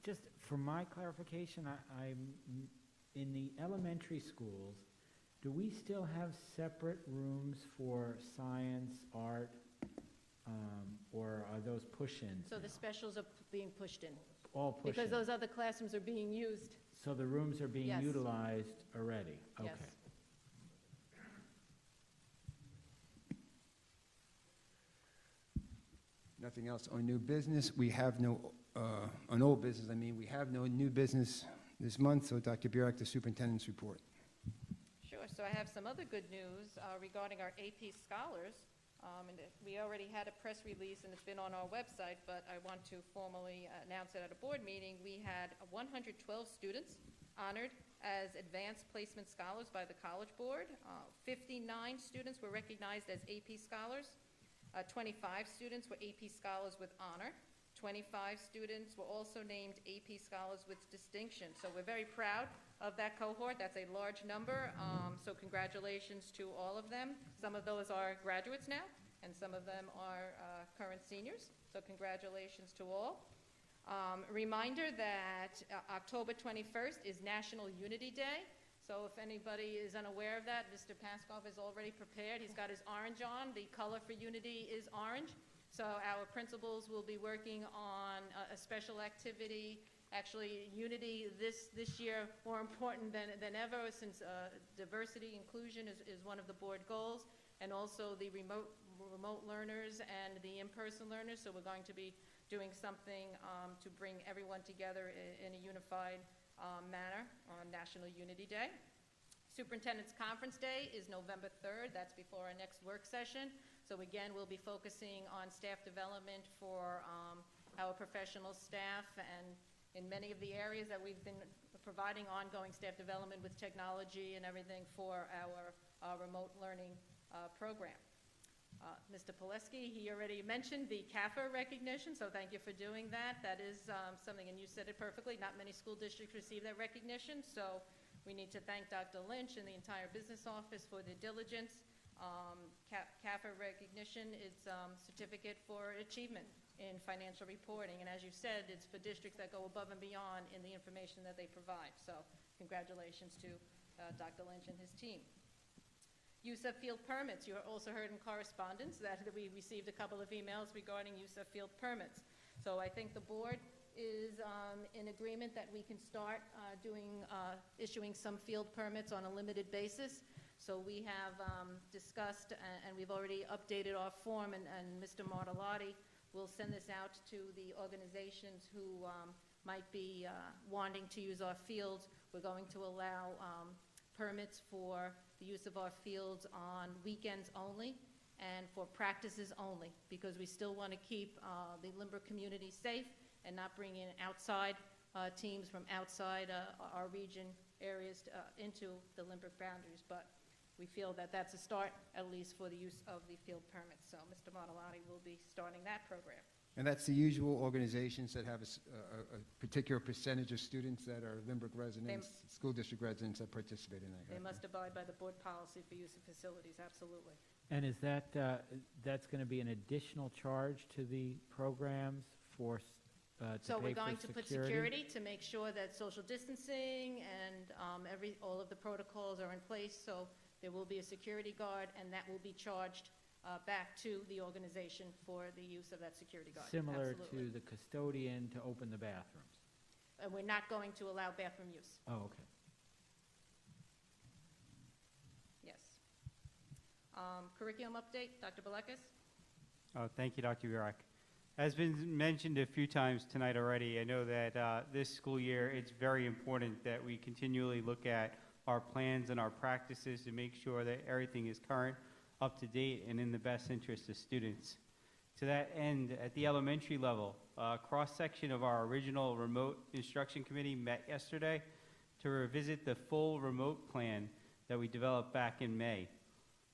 Just for my clarification, I'm in the elementary schools, do we still have separate rooms for science, art, or are those push-ins? So the specials are being pushed in. All push-ins? Because those other classrooms are being used. So the rooms are being Yes. utilized already? Okay. Yes. Nothing else on new business. We have no, on old business, I mean, we have no new business this month, so Dr. Burek, the superintendent's report. Sure, so I have some other good news regarding our AP scholars. We already had a press release, and it's been on our website, but I want to formally announce it at a board meeting. We had 112 students honored as advanced placement scholars by the College Board. 59 students were recognized as AP scholars. 25 students were AP scholars with honor. 25 students were also named AP scholars with distinction. So we're very proud of that cohort. That's a large number. So congratulations to all of them. Some of those are graduates now, and some of them are current seniors. So congratulations to all. Reminder that October 21st is National Unity Day. So if anybody is unaware of that, Mr. Paskoff is already prepared. He's got his orange on. The color for unity is orange. So our principals will be working on a special activity. Actually, unity this year more important than ever, since diversity inclusion is one of the board goals, and also the remote learners and the in-person learners. So we're going to be doing something to bring everyone together in a unified manner on National Unity Day. Superintendent's Conference Day is November 3rd. That's before our next work session. So again, we'll be focusing on staff development for our professional staff, and in many of the areas that we've been providing ongoing staff development with technology and everything for our remote learning program. Mr. Pileski, he already mentioned the CAFA recognition, so thank you for doing that. That is something, and you said it perfectly, not many school districts receive that recognition, so we need to thank Dr. Lynch and the entire business office for their diligence. CAFA recognition is certificate for achievement in financial reporting, and as you said, it's for districts that go above and beyond in the information that they provide. So congratulations to Dr. Lynch and his team. Use of field permits. You also heard in correspondence that we received a couple of emails regarding use of field permits. So I think the board is in agreement that we can start issuing some field permits on a limited basis. So we have discussed, and we've already updated our form, and Mr. Martellotti will send this out to the organizations who might be wanting to use our fields. We're going to allow permits for the use of our fields on weekends only and for practices only, because we still want to keep the Lynbrook community safe and not bring in outside teams from outside our region areas into the Lynbrook boundaries. But we feel that that's a start, at least for the use of the field permits. So Mr. Martellotti will be starting that program. And that's the usual organizations that have a particular percentage of students that are Lynbrook residents, school district residents that participate in that. They must abide by the board policy for use of facilities, absolutely. And is that, that's going to be an additional charge to the programs for, So we're going to put security to make sure that social distancing and all of the protocols are in place. So there will be a security guard, and that will be charged back to the organization for the use of that security guard. Similar Absolutely. to the custodian to open the bathrooms? And we're not going to allow bathroom use. Oh, okay. Yes. Curriculum update, Dr. Belekas? Oh, thank you, Dr. Burek. As been mentioned a few times tonight already, I know that this school year it's very important that we continually look at our plans and our practices to make sure that everything is current, up to date, and in the best interest of students. To that end, at the elementary level, a cross-section of our original remote instruction committee met yesterday to revisit the full remote plan that we developed back in May.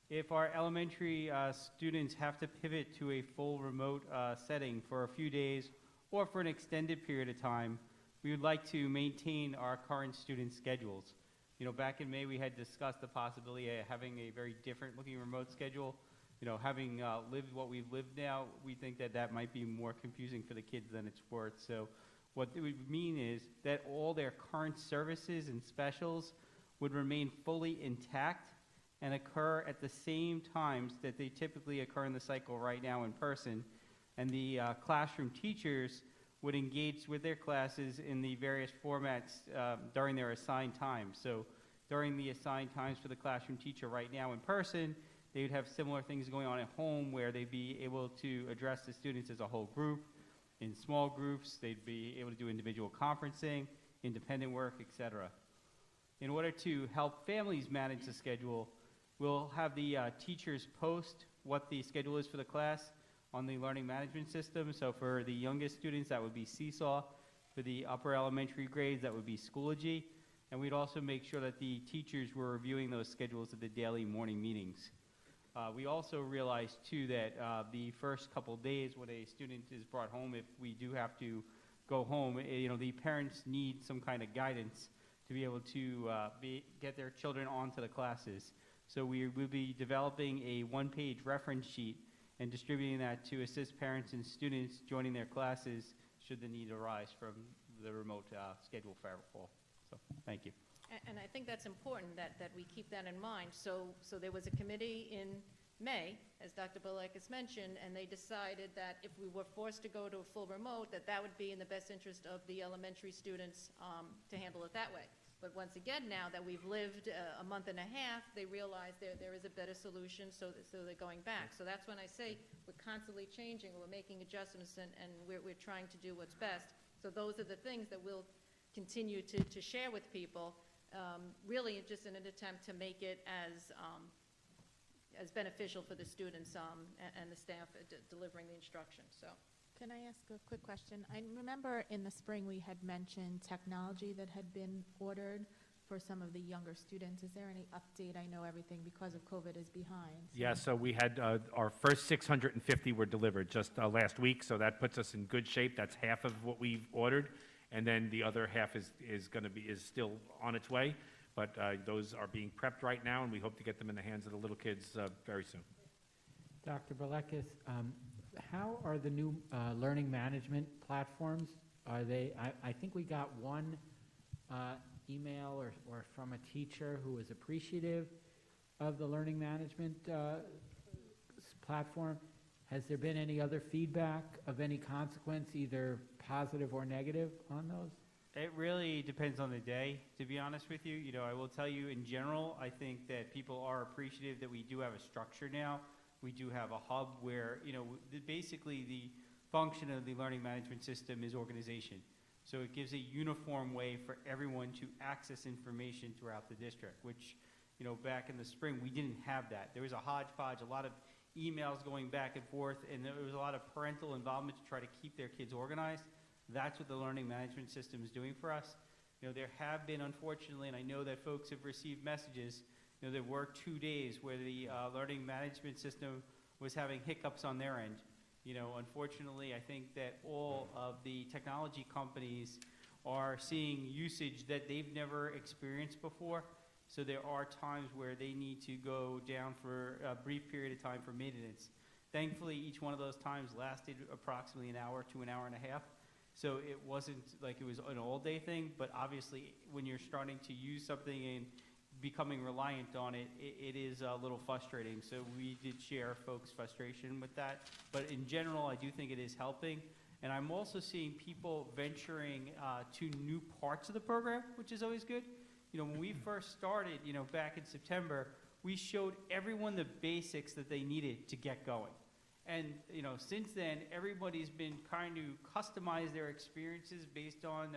If our elementary students have to pivot to a full remote setting for a few days or for an extended period of time, we would like to maintain our current student schedules. You know, back in May, we had discussed the possibility of having a very different looking remote schedule. You know, having lived what we've lived now, we think that that might be more confusing for the kids than it's worth. So what it would mean is that all their current services and specials would remain fully intact and occur at the same times that they typically occur in the cycle right now in person. And the classroom teachers would engage with their classes in the various formats during their assigned times. So during the assigned times for the classroom teacher right now in person, They would have similar things going on at home where they'd be able to address the students as a whole group, in small groups. They'd be able to do individual conferencing, independent work, etc. In order to help families manage the schedule, we'll have the teachers post what the schedule is for the class on the learning management system. So for the youngest students, that would be Seesaw. For the upper elementary grades, that would be Schoology. And we'd also make sure that the teachers were reviewing those schedules at the daily morning meetings. We also realized, too, that the first couple days when a student is brought home, if we do have to go home, the parents need some kind of guidance to be able to get their children onto the classes. So we will be developing a one-page reference sheet and distributing that to assist parents and students joining their classes should the need arise from the remote schedule fall. So, thank you. And I think that's important that we keep that in mind. So there was a committee in May, as Dr. Balekis mentioned, and they decided that if we were forced to go to a full remote, that would be in the best interest of the elementary students to handle it that way. But once again, now that we've lived a month and a half, they realize there is a better solution, so they're going back. So that's when I say we're constantly changing, we're making adjustments, and we're trying to do what's best. So those are the things that we'll continue to share with people, really just in an attempt to make it as beneficial for the students and the staff delivering the instruction. So. Can I ask a quick question? I remember in the spring we had mentioned technology that had been ordered for some of the younger students. Is there any update? I know everything because of COVID is behind. So. Yeah, so we had our first 650 were delivered just last week, so that puts us in good shape. That's half of what we've ordered, and then the other half is still on its way. But those are being prepped right now, and we hope to get them in the hands of the little kids very soon. Dr. Balekis, how are the new learning management platforms? Are they? I think we got one email or from a teacher who was appreciative of the learning management platform. Has there been any other feedback of any consequence, either positive or negative, on those? It really depends on the day, to be honest with you. I will tell you in general, I think that people are appreciative that we do have a structure now. We do have a hub where, basically the function of the learning management system is organization. So it gives a uniform way for everyone to access information throughout the district, which, back in the spring, we didn't have that. There was a hodgepodge, a lot of emails going back and forth, and there was a lot of parental involvement to try to keep their kids organized. That's what the learning management system is doing for us. There have been, unfortunately, and I know that folks have received messages, there were 2 days where the learning management system was having hiccups on their end. Unfortunately, I think that all of the technology companies are seeing usage that they've never experienced before. So there are times where they need to go down for a brief period of time for maintenance. Thankfully, each one of those times lasted approximately an hour to an hour and a half. So it wasn't like it was an all-day thing, but obviously when you're starting to use something and becoming reliant on it, it is a little frustrating. So we did share folks' frustration with that. But in general, I do think it is helping. And I'm also seeing people venturing to new parts of the program, which is always good. When we first started, back in September, we showed everyone the basics that they needed to get going. And, since then, everybody's been trying to customize their experiences based on,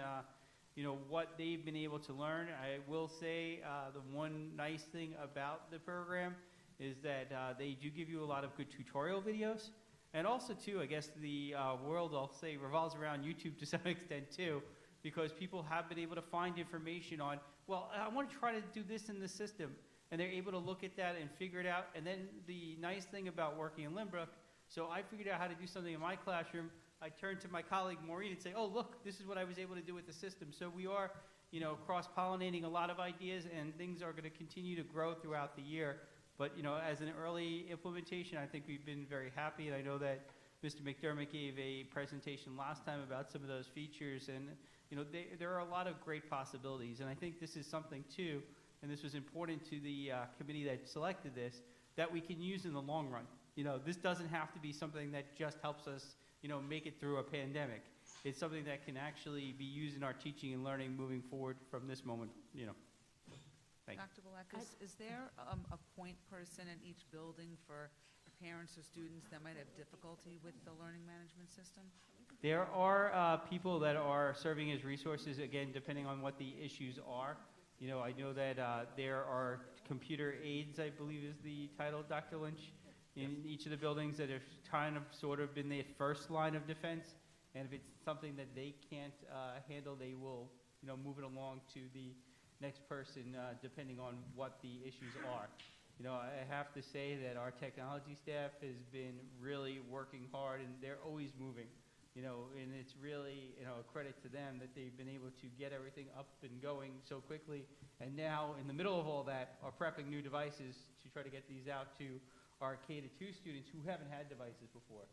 what they've been able to learn. I will say the one nice thing about the program is that they do give you a lot of good tutorial videos. And also, too, I guess the world, I'll say, revolves around YouTube to some extent, too, because people have been able to find information on, well, I want to try to do this in the system. And they're able to look at that and figure it out. And then the nice thing about working in Lynbrook, so I figured out how to do something in my classroom. I turned to my colleague Maureen and say, oh, look, this is what I was able to do with the system. So we are, cross-pollinating a lot of ideas, and things are going to continue to grow throughout the year. But, as an early implementation, I think we've been very happy. And I know that Mr. McDermott gave a presentation last time about some of those features. And, there are a lot of great possibilities. And I think this is something, too, and this was important to the committee that selected this, that we can use in the long run. This doesn't have to be something that just helps us, make it through a pandemic. It's something that can actually be used in our teaching and learning moving forward from this moment, Thank you. Dr. Vallekis, is there a point person at each building for parents or students that might have difficulty with the learning management system? There are people that are serving as resources, again, depending on what the issues are. You know, I know that there are computer aides, I believe is the title, Dr. Lynch, in each of the buildings that have kind of sort of been the first line of defense. And if it's something that they can't handle, they will, you know, move it along to the next person, depending on what the issues are. You know, I have to say that our technology staff has been really working hard, and they're always moving. You know, and it's really, you know, a credit to them that they've been able to get everything up and going so quickly. And now, in the middle of all that, are prepping new devices to try to get these out to our K-2 students who haven't had devices before.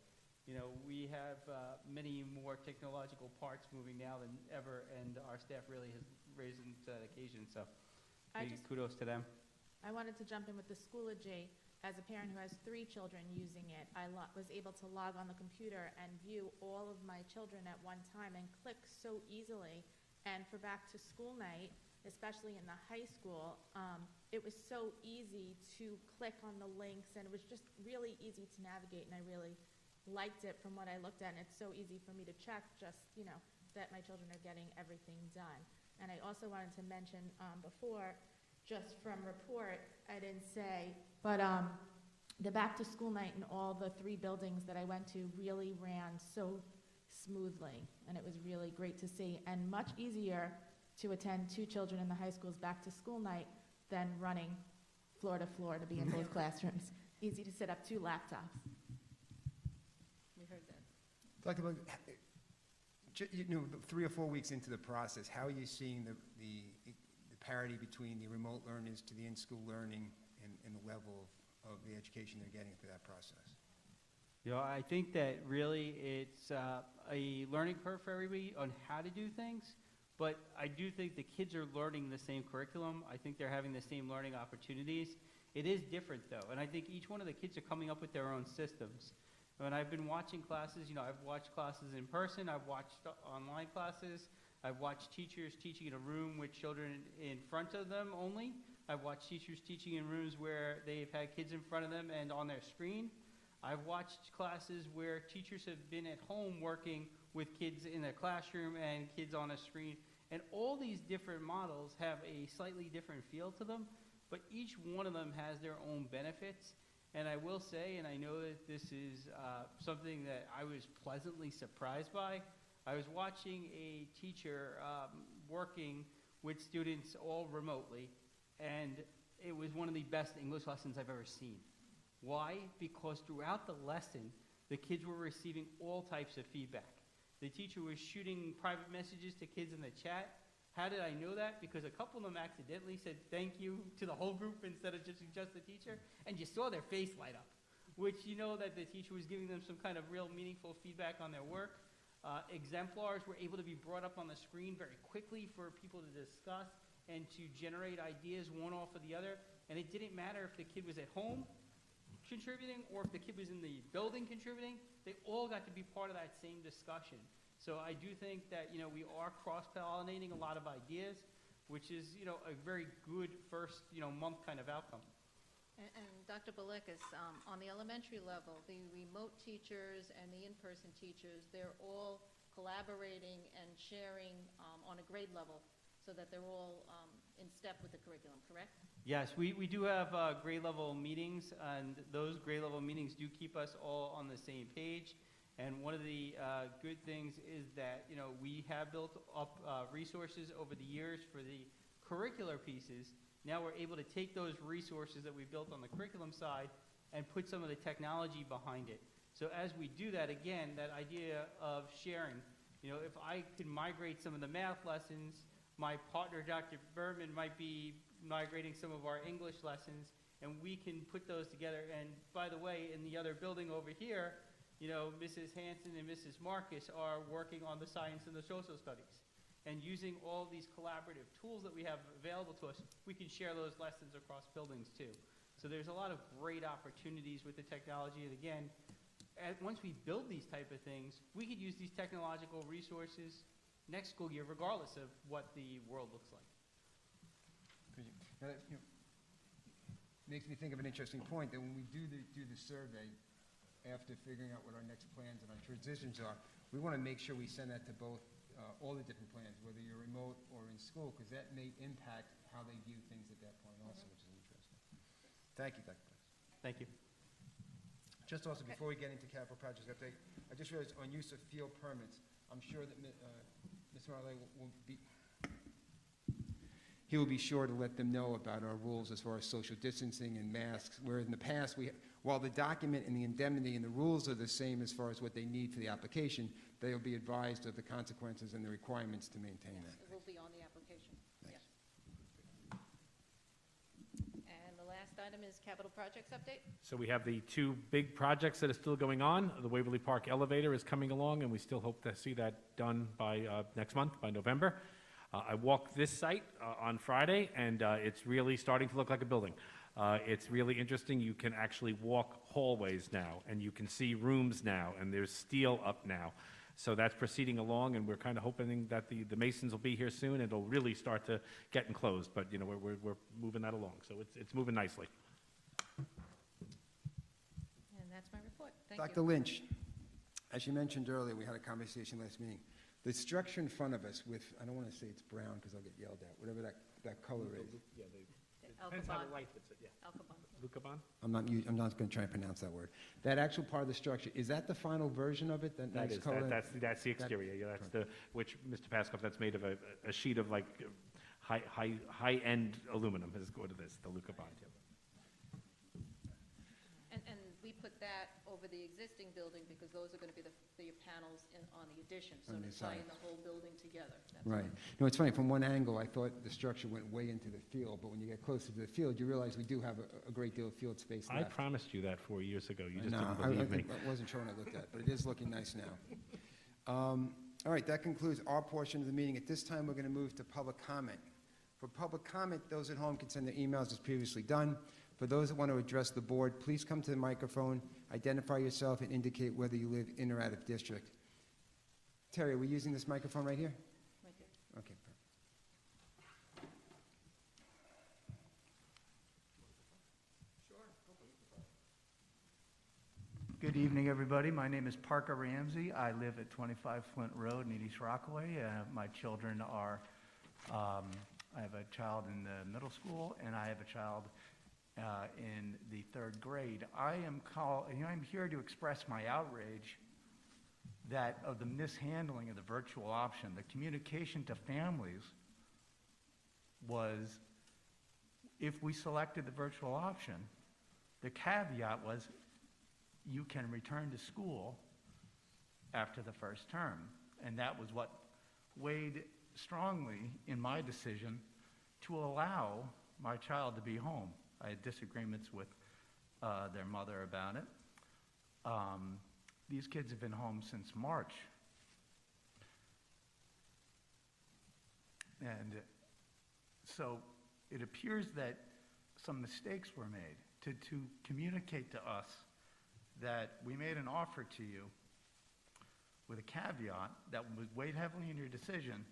You know, we have many more technological parts moving now than ever, and our staff really has risen to that occasion. So, kudos to them. I wanted to jump in with the Schoology. As a parent who has 3 children using it, I was able to log on the computer and view all of my children at one time and click so easily. And for back to school night, especially in the high school, it was so easy to click on the links, and it was just really easy to navigate, and I really liked it from what I looked at, and it's so easy for me to check just, you know, that my children are getting everything done. And I also wanted to mention before, just from report, I didn't say, but the back-to-school night in all the 3 buildings that I went to really ran so smoothly, and it was really great to see, and much easier to attend 2 children in the high school's back-to-school night than running floor to floor to be in both classrooms. Easy to set up 2 laptops. We heard that. Dr. Bug, you know, 3 or 4 weeks into the process, how are you seeing the parity between the remote learners to the in-school learning and the level of the education they're getting through that process? You know, I think that really it's a learning curve for everybody on how to do things, but I do think the kids are learning the same curriculum. I think they're having the same learning opportunities. It is different, though, and I think each one of the kids are coming up with their own systems. When I've been watching classes, you know, I've watched classes in person, I've watched online classes, I've watched teachers teaching in a room with children in front of them only. I've watched teachers teaching in rooms where they've had kids in front of them and on their screen. I've watched classes where teachers have been at home working with kids in a classroom and kids on a screen. And all these different models have a slightly different feel to them, but each one of them has their own benefits. And I will say, and I know that this is something that I was pleasantly surprised by, I was watching a teacher working with students all remotely, and it was one of the best English lessons I've ever seen. Why? Because throughout the lesson, the kids were receiving all types of feedback. The teacher was shooting private messages to kids in the chat. How did I know that? Because a couple of them accidentally said thank you to the whole group instead of just the teacher, and you saw their face light up, which you know that the teacher was giving them some kind of real meaningful feedback on their work. Exemplars were able to be brought up on the screen very quickly for people to discuss and to generate ideas one off of the other. And it didn't matter if the kid was at home contributing or if the kid was in the building contributing. They all got to be part of that same discussion. So I do think that, you know, we are cross-pollinating a lot of ideas, which is, you know, a very good first, you know, month kind of outcome. And Dr. Vallekis, on the elementary level, the remote teachers and the in-person teachers, they're all collaborating and sharing on a grade level so that they're all in step with the curriculum, correct? Yes, we do have grade level meetings, and those grade level meetings do keep us all on the same page. And one of the good things is that, you know, we have built up resources over the years for the curricular pieces. Now we're able to take those resources that we built on the curriculum side and put some of the technology behind it. So as we do that, again, that idea of sharing, you know, if I could migrate some of the math lessons, my partner, Dr. Berman, might be migrating some of our English lessons, and we can put those together. And by the way, in the other building over here, you know, Mrs. Hanson and Mrs. Marcus are working on the science and the social studies. And using all these collaborative tools that we have available to us, we can share those lessons across buildings too. So there's a lot of great opportunities with the technology. And again, once we build these type of things, we could use these technological resources next school year, regardless of what the world looks like. Now, that, makes me think of an interesting point, that when we do the survey, after figuring out what our next plans and our transitions are, we want to make sure we send that to both, all the different plans, whether you're remote or in school, because that may impact how they view things at that point also, which is interesting. Thank you, Dr. Price. Thank you. Just also, before we get into capital projects update, I just realized on use of field permits, I'm sure that Ms. Marley will be, he will be sure to let them know about our rules as far as social distancing and masks, where in the past, while the document and the indemnity and the rules are the same as far as what they need for the application, they will be advised of the consequences and the requirements to maintain that. It will be on the application. Thanks. Yes. And the last item is capital projects update. So we have the two big projects that are still going on. The Waverly Park elevator is coming along, and we still hope to see that done by next month, by November. I walked this site on Friday, and it's really starting to look like a building. It's really interesting. You can actually walk hallways now, and you can see rooms now, and there's steel up now. So that's proceeding along, and we're kind of hoping that the masons will be here soon, and it'll really start to get enclosed. But, we're moving that along, so it's moving nicely. And that's my report. Thank you. Dr. Lynch, as you mentioned earlier, we had a conversation last meeting. The structure in front of us with, I don't want to say it's brown because I'll get yelled at, whatever that color is. Yeah, Depends how the light hits it, yeah. Lucabon? I'm not going to try and pronounce that word. That actual part of the structure, is that the final version of it? That That nice is, color? that's the exterior, yeah, that's the, which, Mr. Pascoff, that's made of a sheet of like high-end aluminum is what it is, the Lucabon. And we put that over the existing building because those are going to be the panels on the addition, so On to the tie in sides. the whole building together. That's Right. all. No, it's funny, from one angle, I thought the structure went way into the field, but when you get closer to the field, you realize we do have a great deal of field space I left. promised you that 4 years ago, you just No, didn't believe me. I wasn't sure when I looked at it, but it is looking nice now. All right, that concludes our portion of the meeting. At this time, we're going to move to public comment. For public comment, those at home can send their emails as previously done. For those that want to address the board, please come to the microphone, identify yourself, and indicate whether you live in or out of district. Terry, are we using this microphone right here? Right there. Okay, perfect. Good evening, everybody. My name is Parker Ramsey. I live at 25 Flint Road in East Rockaway. My children are, I have a child in the middle school, and I have a child in the third grade. I'm here to express my outrage that of the mishandling of the virtual option. The communication to families was, if we selected the virtual option, the caveat was you can return to school after the first term. And that was what weighed strongly in my decision to allow my child to be home. I had disagreements with their mother about it. These kids have been home since March. And so it appears that some mistakes were made to communicate to us that we made an offer to you with a caveat that would weigh heavily in your decision,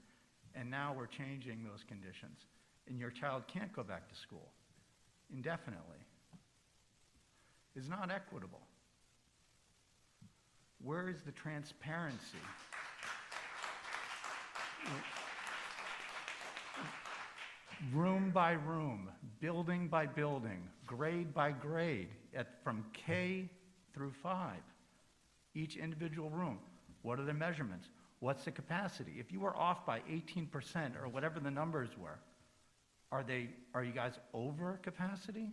and now we're changing those conditions. And your child can't go back to school indefinitely. It's not equitable. Where is the transparency? Room by room, building by building, grade by grade, from K through 5, each individual room. What are the measurements? What's the capacity? If you were off by 18% or whatever the numbers were, are you guys over capacity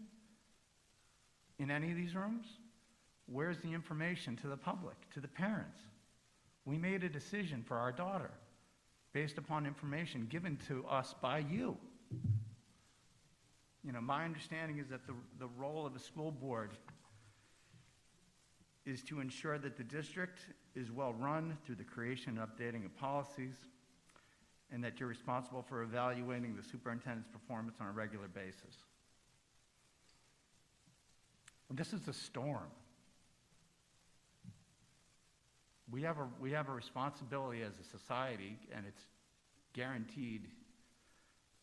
in any of these rooms? Where's the information to the public, to the parents? We made a decision for our daughter based upon information given to us by you. My understanding is that the role of a school board is to ensure that the district is well run through the creation and updating of policies, and that you're responsible for evaluating the superintendent's performance on a regular basis. This is a storm. We have a responsibility as a society, and it's guaranteed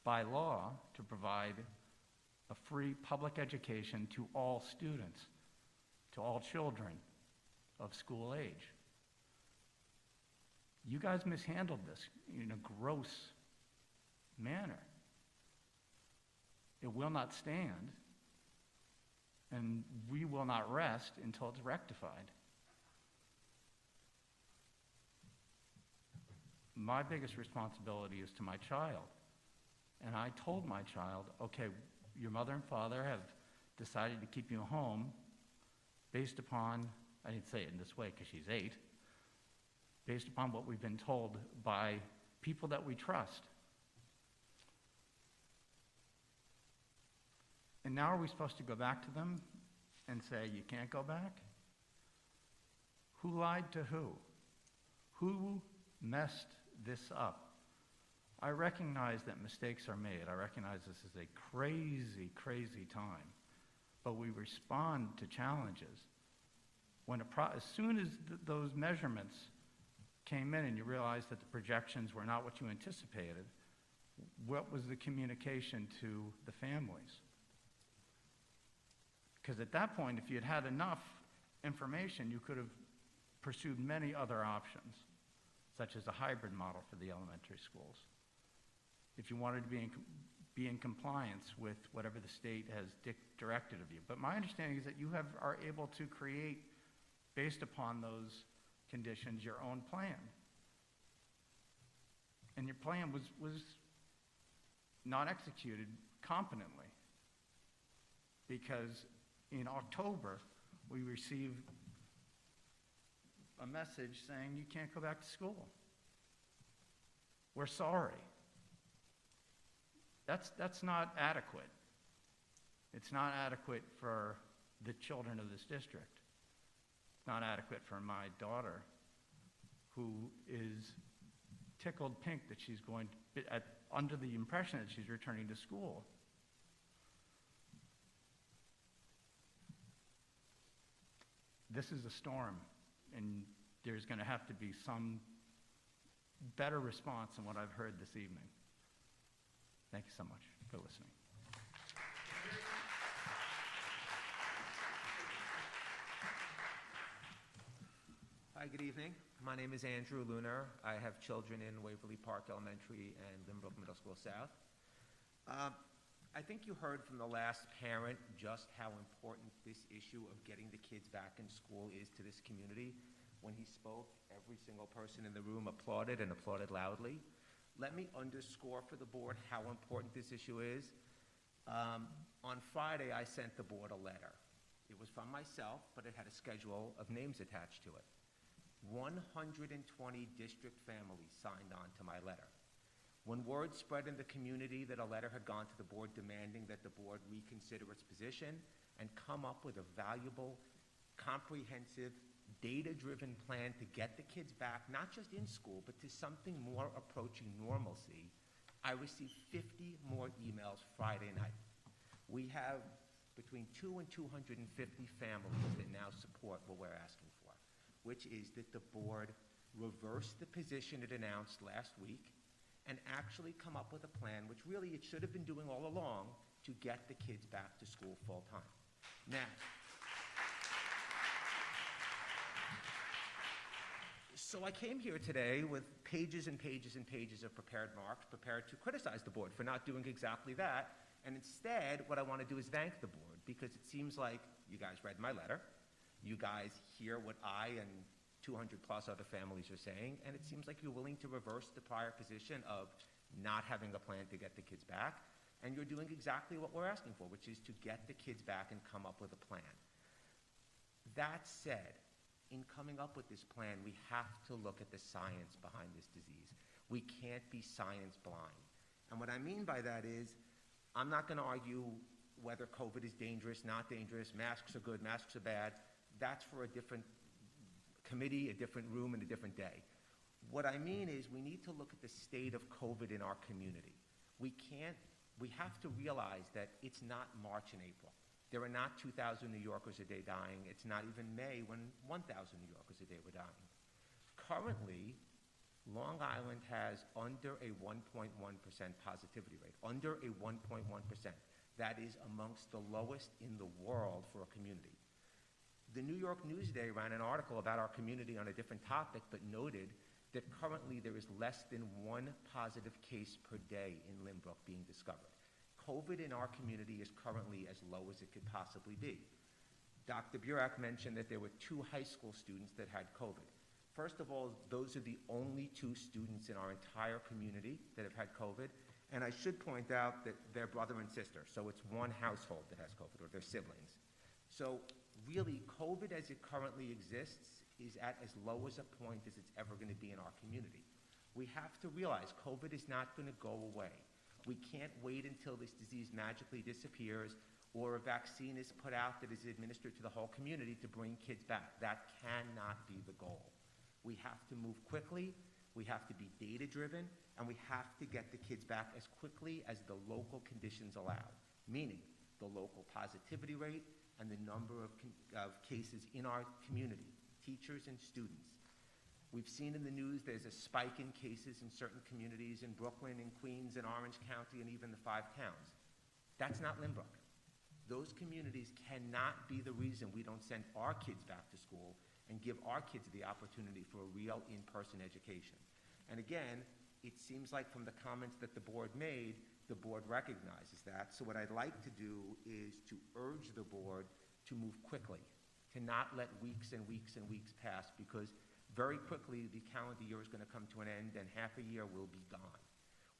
by law to provide a free public education to all students, to all children of school age. You guys mishandled this in a gross manner. It will not stand, and we will not rest until it's rectified. My biggest responsibility is to my child. And I told my child, okay, your mother and father have decided to keep you home based upon, I didn't say it in this way because she's 8, based upon what we've been told by people that we trust. And now are we supposed to go back to them and say, you can't go back? Who lied to who? Who messed this up? I recognize that mistakes are made. I recognize this is a crazy, crazy time. But we respond to challenges. As soon as those measurements came in and you realized that the projections were not what you anticipated, what was the communication to the families? Because at that point, if you had had enough information, you could have pursued many other options, such as a hybrid model for the elementary schools. If you wanted to be in compliance with whatever the state has directed of you. But my understanding is that you are able to create, based upon those conditions, your own plan. And your plan was not executed competently, because in October, we received a message saying you can't go back to school. We're sorry. That's not adequate. It's not adequate for the children of this district. It's not adequate for my daughter, who is tickled pink that she's going to, under the impression that she's returning to school. This is a storm, and there's going to have to be some better response than what I've heard this evening. Thank you so much for listening. Hi, good evening. My name is Andrew Lunar. I have children in Waverly Park Elementary and Lynbrook Middle School South. I think you heard from the last parent just how important this issue of getting the kids back in school is to this community. When he spoke, every single person in the room applauded and applauded loudly. Let me underscore for the board how important this issue is. On Friday, I sent the board a letter. It was from myself, but it had a schedule of names attached to it. 120 district families signed on to my letter. When word spread in the community that a letter had gone to the board demanding that the board reconsider its position and come up with a valuable, comprehensive, data-driven plan to get the kids back, not just in school, but to something more approaching normalcy, I received 50 more emails Friday night. We have between 200 and 250 families that now support what we're asking for, which is that the board reverse the position it announced last week and actually come up with a plan, which really it should have been doing all along, to get the kids back to school full time. Now, so I came here today with pages and pages and pages of prepared marks, prepared to criticize the board for not doing exactly that. And instead, what I want to do is thank the board, because it seems like you guys read my letter, you guys hear what I and 200 plus other families are saying, and it seems like you're willing to reverse the prior position of not having a plan to get the kids back, and you're doing exactly what we're asking for, which is to get the kids back and come up with a plan. That said, in coming up with this plan, we have to look at the science behind this disease. We can't be science blind. And what I mean by that is, I'm not going to argue whether COVID is dangerous, not dangerous, masks are good, masks are bad. That's for a different committee, a different room, and a different day. What I mean is, we need to look at the state of COVID in our community. We have to realize that it's not March and April. There are not 2,000 New Yorkers a day dying. It's not even May when 1,000 New Yorkers a day were dying. Currently, Long Island has under a 1.1% positivity rate, under a 1.1%. That is amongst the lowest in the world for a community. The New York Newsday ran an article about our community on a different topic, but noted that currently there is less than one positive case per day in Lynbrook being discovered. COVID in our community is currently as low as it could possibly be. Dr. Burek mentioned that there were 2 high school students that had COVID. First of all, those are the only 2 students in our entire community that have had COVID. And I should point out that they're brother and sister, so it's one household that has COVID, or their siblings. So really, COVID as it currently exists is at as low as a point as it's ever going to be in our community. We have to realize COVID is not going to go away. We can't wait until this disease magically disappears or a vaccine is put out that is administered to the whole community to bring kids back. That cannot be the goal. We have to move quickly, we have to be data-driven, and we have to get the kids back as quickly as the local conditions allow, meaning the local positivity rate and the number of cases in our community, teachers and students. We've seen in the news there's a spike in cases in certain communities in Brooklyn and Queens and Orange County and even the 5 towns. That's not Lynbrook. Those communities cannot be the reason we don't send our kids back to school and give our kids the opportunity for a real in-person education. And again, it seems like from the comments that the board made, the board recognizes that. So what I'd like to do is to urge the board to move quickly, to not let weeks and weeks and weeks pass, because very quickly the calendar year is going to come to an end and half a year will be gone.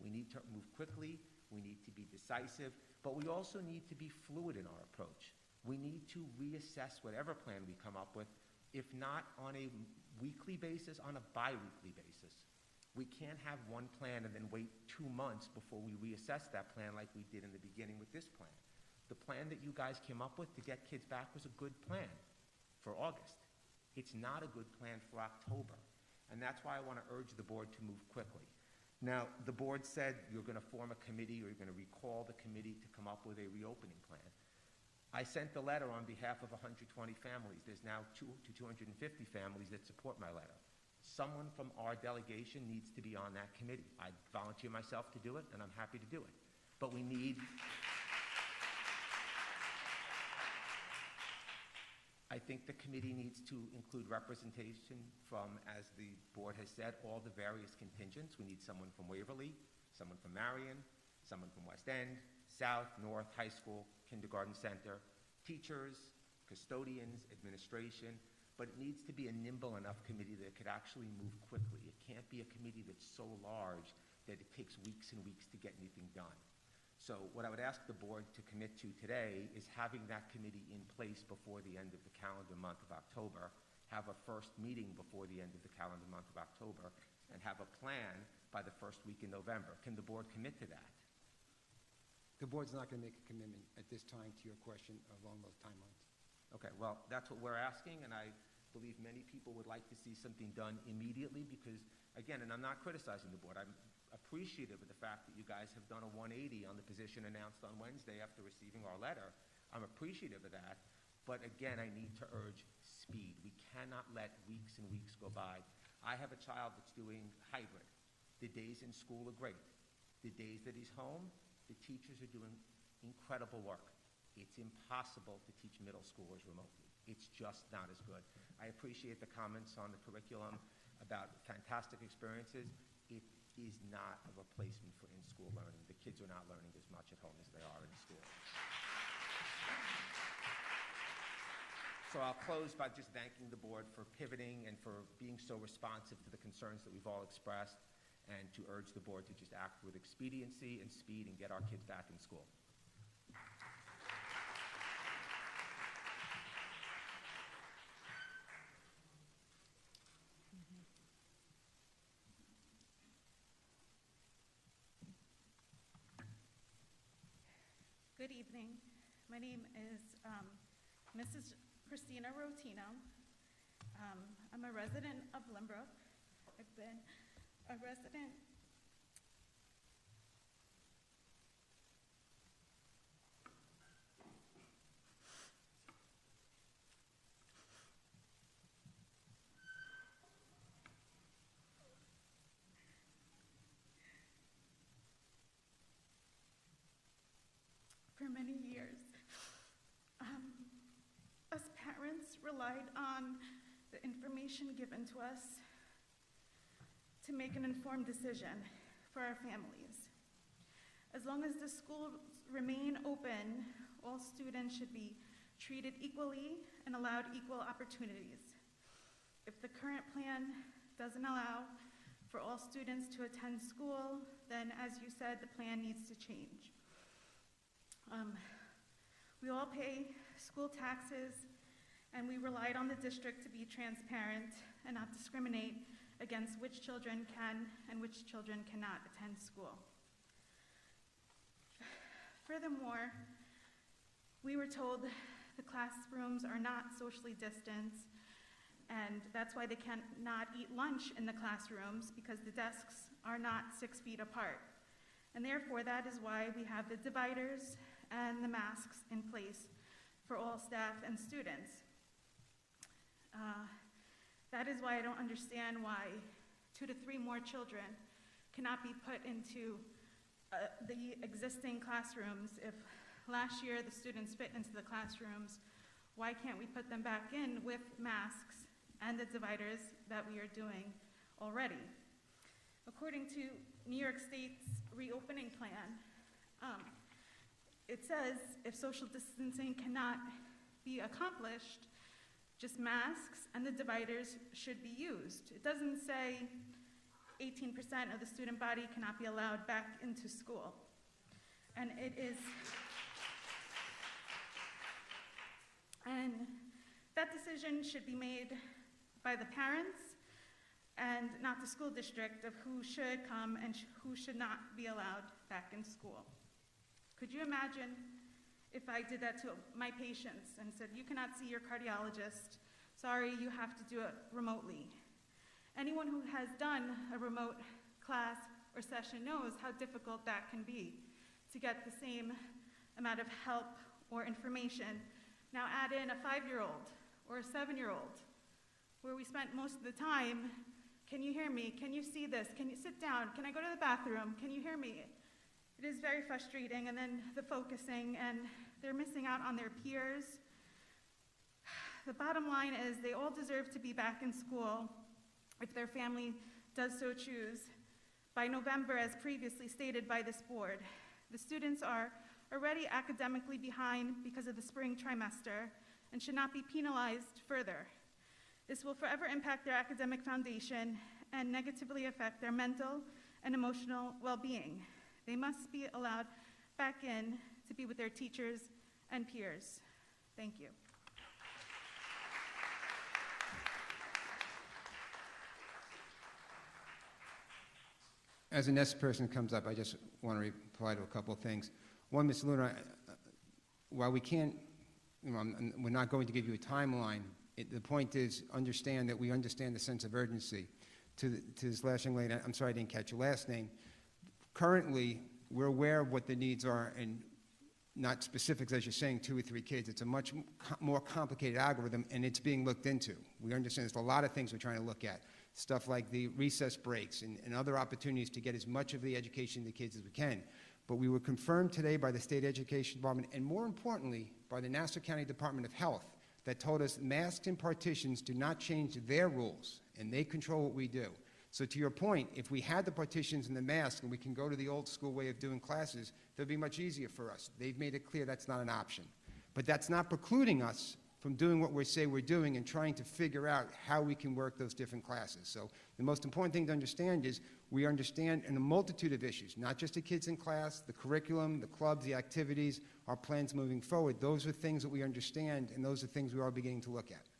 We need to move quickly, we need to be decisive, but we also need to be fluid in our approach. We need to reassess whatever plan we come up with, if not on a weekly basis, on a bi-weekly basis. We can't have one plan and then wait 2 months before we reassess that plan like we did in the beginning with this plan. The plan that you guys came up with to get kids back was a good plan for August. It's not a good plan for October. And that's why I want to urge the board to move quickly. Now, the board said you're going to form a committee or you're going to recall the committee to come up with a reopening plan. I sent the letter on behalf of 120 families. There's now 250 families that support my letter. Someone from our delegation needs to be on that committee. I volunteer myself to do it, and I'm happy to do it. But we need... I think the committee needs to include representation from, as the board has said, all the various contingents. We need someone from Waverly, someone from Marion, someone from West End, South, North, High School, Kindergarten Center, teachers, custodians, administration, but it needs to be a nimble enough committee that could actually move quickly. It can't be a committee that's so large that it takes weeks and weeks to get anything done. So what I would ask the board to commit to today is having that committee in place before the end of the calendar month of October, have a first meeting before the end of the calendar month of October, and have a plan by the first week in November. Can the board commit to that? The board's not going to make a commitment at this time to your question along those timelines. Okay, well, that's what we're asking, and I believe many people would like to see something done immediately because, again, and I'm not criticizing the board, I'm appreciative of the fact that you guys have done a 180 on the position announced on Wednesday after receiving our letter. I'm appreciative of that, but again, I need to urge speed. We cannot let weeks and weeks go by. I have a child that's doing hybrid. The days in school are great. The days that he's home, the teachers are doing incredible work. It's impossible to teach middle schoolers remotely. It's just not as good. I appreciate the comments on the curriculum about fantastic experiences. It is not a replacement for in-school learning. The kids are not learning as much at home as they are in school. So I'll close by just thanking the board for pivoting and for being so responsive to the concerns that we've all expressed, and to urge the board to just act with expediency and speed and get our kids back in school. Good evening. My name is Mrs. Christina Rotino. I'm a resident of Lynbrook. I've been a resident for many relied on the information given to us to make an informed decision for our families. As long as the schools remain open, all students should be treated equally and allowed equal opportunities. If the current plan doesn't allow for all students to attend school, then as you said, the plan needs to change. We all pay school taxes, and we relied on the district to be transparent and not discriminate against which children can and which children cannot attend school. Furthermore, we were told the classrooms are not socially distanced, and that's why they cannot eat lunch in the classrooms, because the desks are not 6 feet apart. And therefore, that is why we have the dividers and the masks in place for all staff and students. That is why I don't understand why 2 to 3 more children cannot be put into the existing classrooms. If last year the students fit into the classrooms, why can't we put them back in with masks and the dividers that we are doing already? According to New York State's reopening plan, it says if social distancing cannot be accomplished, just masks and the dividers should be used. It doesn't say 18% of the student body cannot be allowed back into school. And that decision should be made by the parents and not the school district of who should come and who should not be allowed back in school. Could you imagine if I did that to my patients and said, you cannot see your cardiologist, sorry, you have to do it remotely? Anyone who has done a remote class or session knows how difficult that can be to get the same amount of help or information. Now add in a 5-year-old or a 7-year-old, where we spent most of the time, can you hear me? Can you see this? Can you sit down? Can I go to the bathroom? Can you hear me? It is very frustrating, and then the focusing, and they're missing out on their peers. The bottom line is they all deserve to be back in school if their family does so choose by November, as previously stated by this board. The students are already academically behind because of the spring trimester and should not be penalized further. This will forever impact their academic foundation and negatively affect their mental and emotional well-being. They must be allowed back in to be with their teachers and peers. Thank you. As the next person comes up, I just want to reply to a couple of things. One, Ms. Luna, while we can't, we're not going to give you a timeline, the point is understand that we understand the sense of urgency. To this last young lady, I'm sorry I didn't catch your last name. Currently, we're aware of what the needs are, and not specifics as you're saying, 2 or 3 kids. It's a much more complicated algorithm, and it's being looked into. We understand there's a lot of things we're trying to look at. Stuff like the recess breaks and other opportunities to get as much of the education to kids as we can. But we were confirmed today by the State Education Department, and more importantly, by the Nassau County Department of Health, that told us masks and partitions do not change their rules, and they control what we do. So to your point, if we had the partitions and the masks and we can go to the old school way of doing classes, it would be much easier for us. They've made it clear that's not an option. But that's not precluding us from doing what we say we're doing and trying to figure out how we can work those different classes. So the most important thing to understand is we understand in a multitude of issues, not just the kids in class, the curriculum, the clubs, the activities, our plans moving forward. Those are things that we understand, and those are things we are beginning to look at.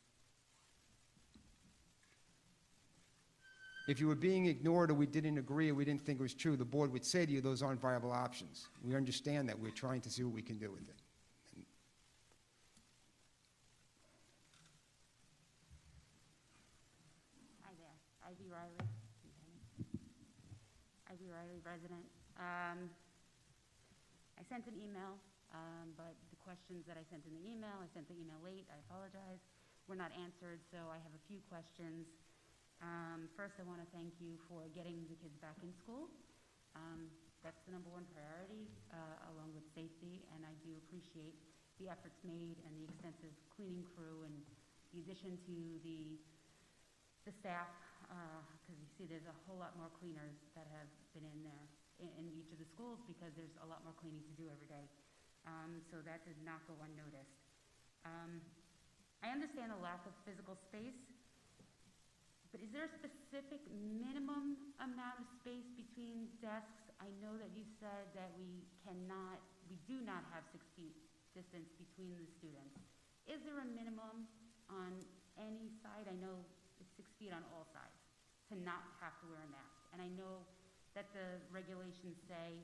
If you were being ignored or we didn't agree or we didn't think it was true, the board would say to you those aren't viable options. We understand that. We're trying to see what we can do with it. Hi there. Ivy Riley. Ivy Riley, resident. I sent an email, but the questions that I sent in the email, I sent the email late, I apologize, were not answered, so I have a few questions. First, I want to thank you for getting the kids back in school. That's the #1 priority, along with safety, and I do appreciate the efforts made and the extensive cleaning crew and the addition to the staff, because you see there's a whole lot more cleaners that have been in there in each of the schools because there's a lot more cleaning to do every day. So that did not go unnoticed. I understand the lack of physical space, but is there a specific minimum amount of space between desks? I know that you said that we do not have 6 feet distance between the students. Is there a minimum on any side? I know it's 6 feet on all sides to not have to wear a mask. And I know that the regulations say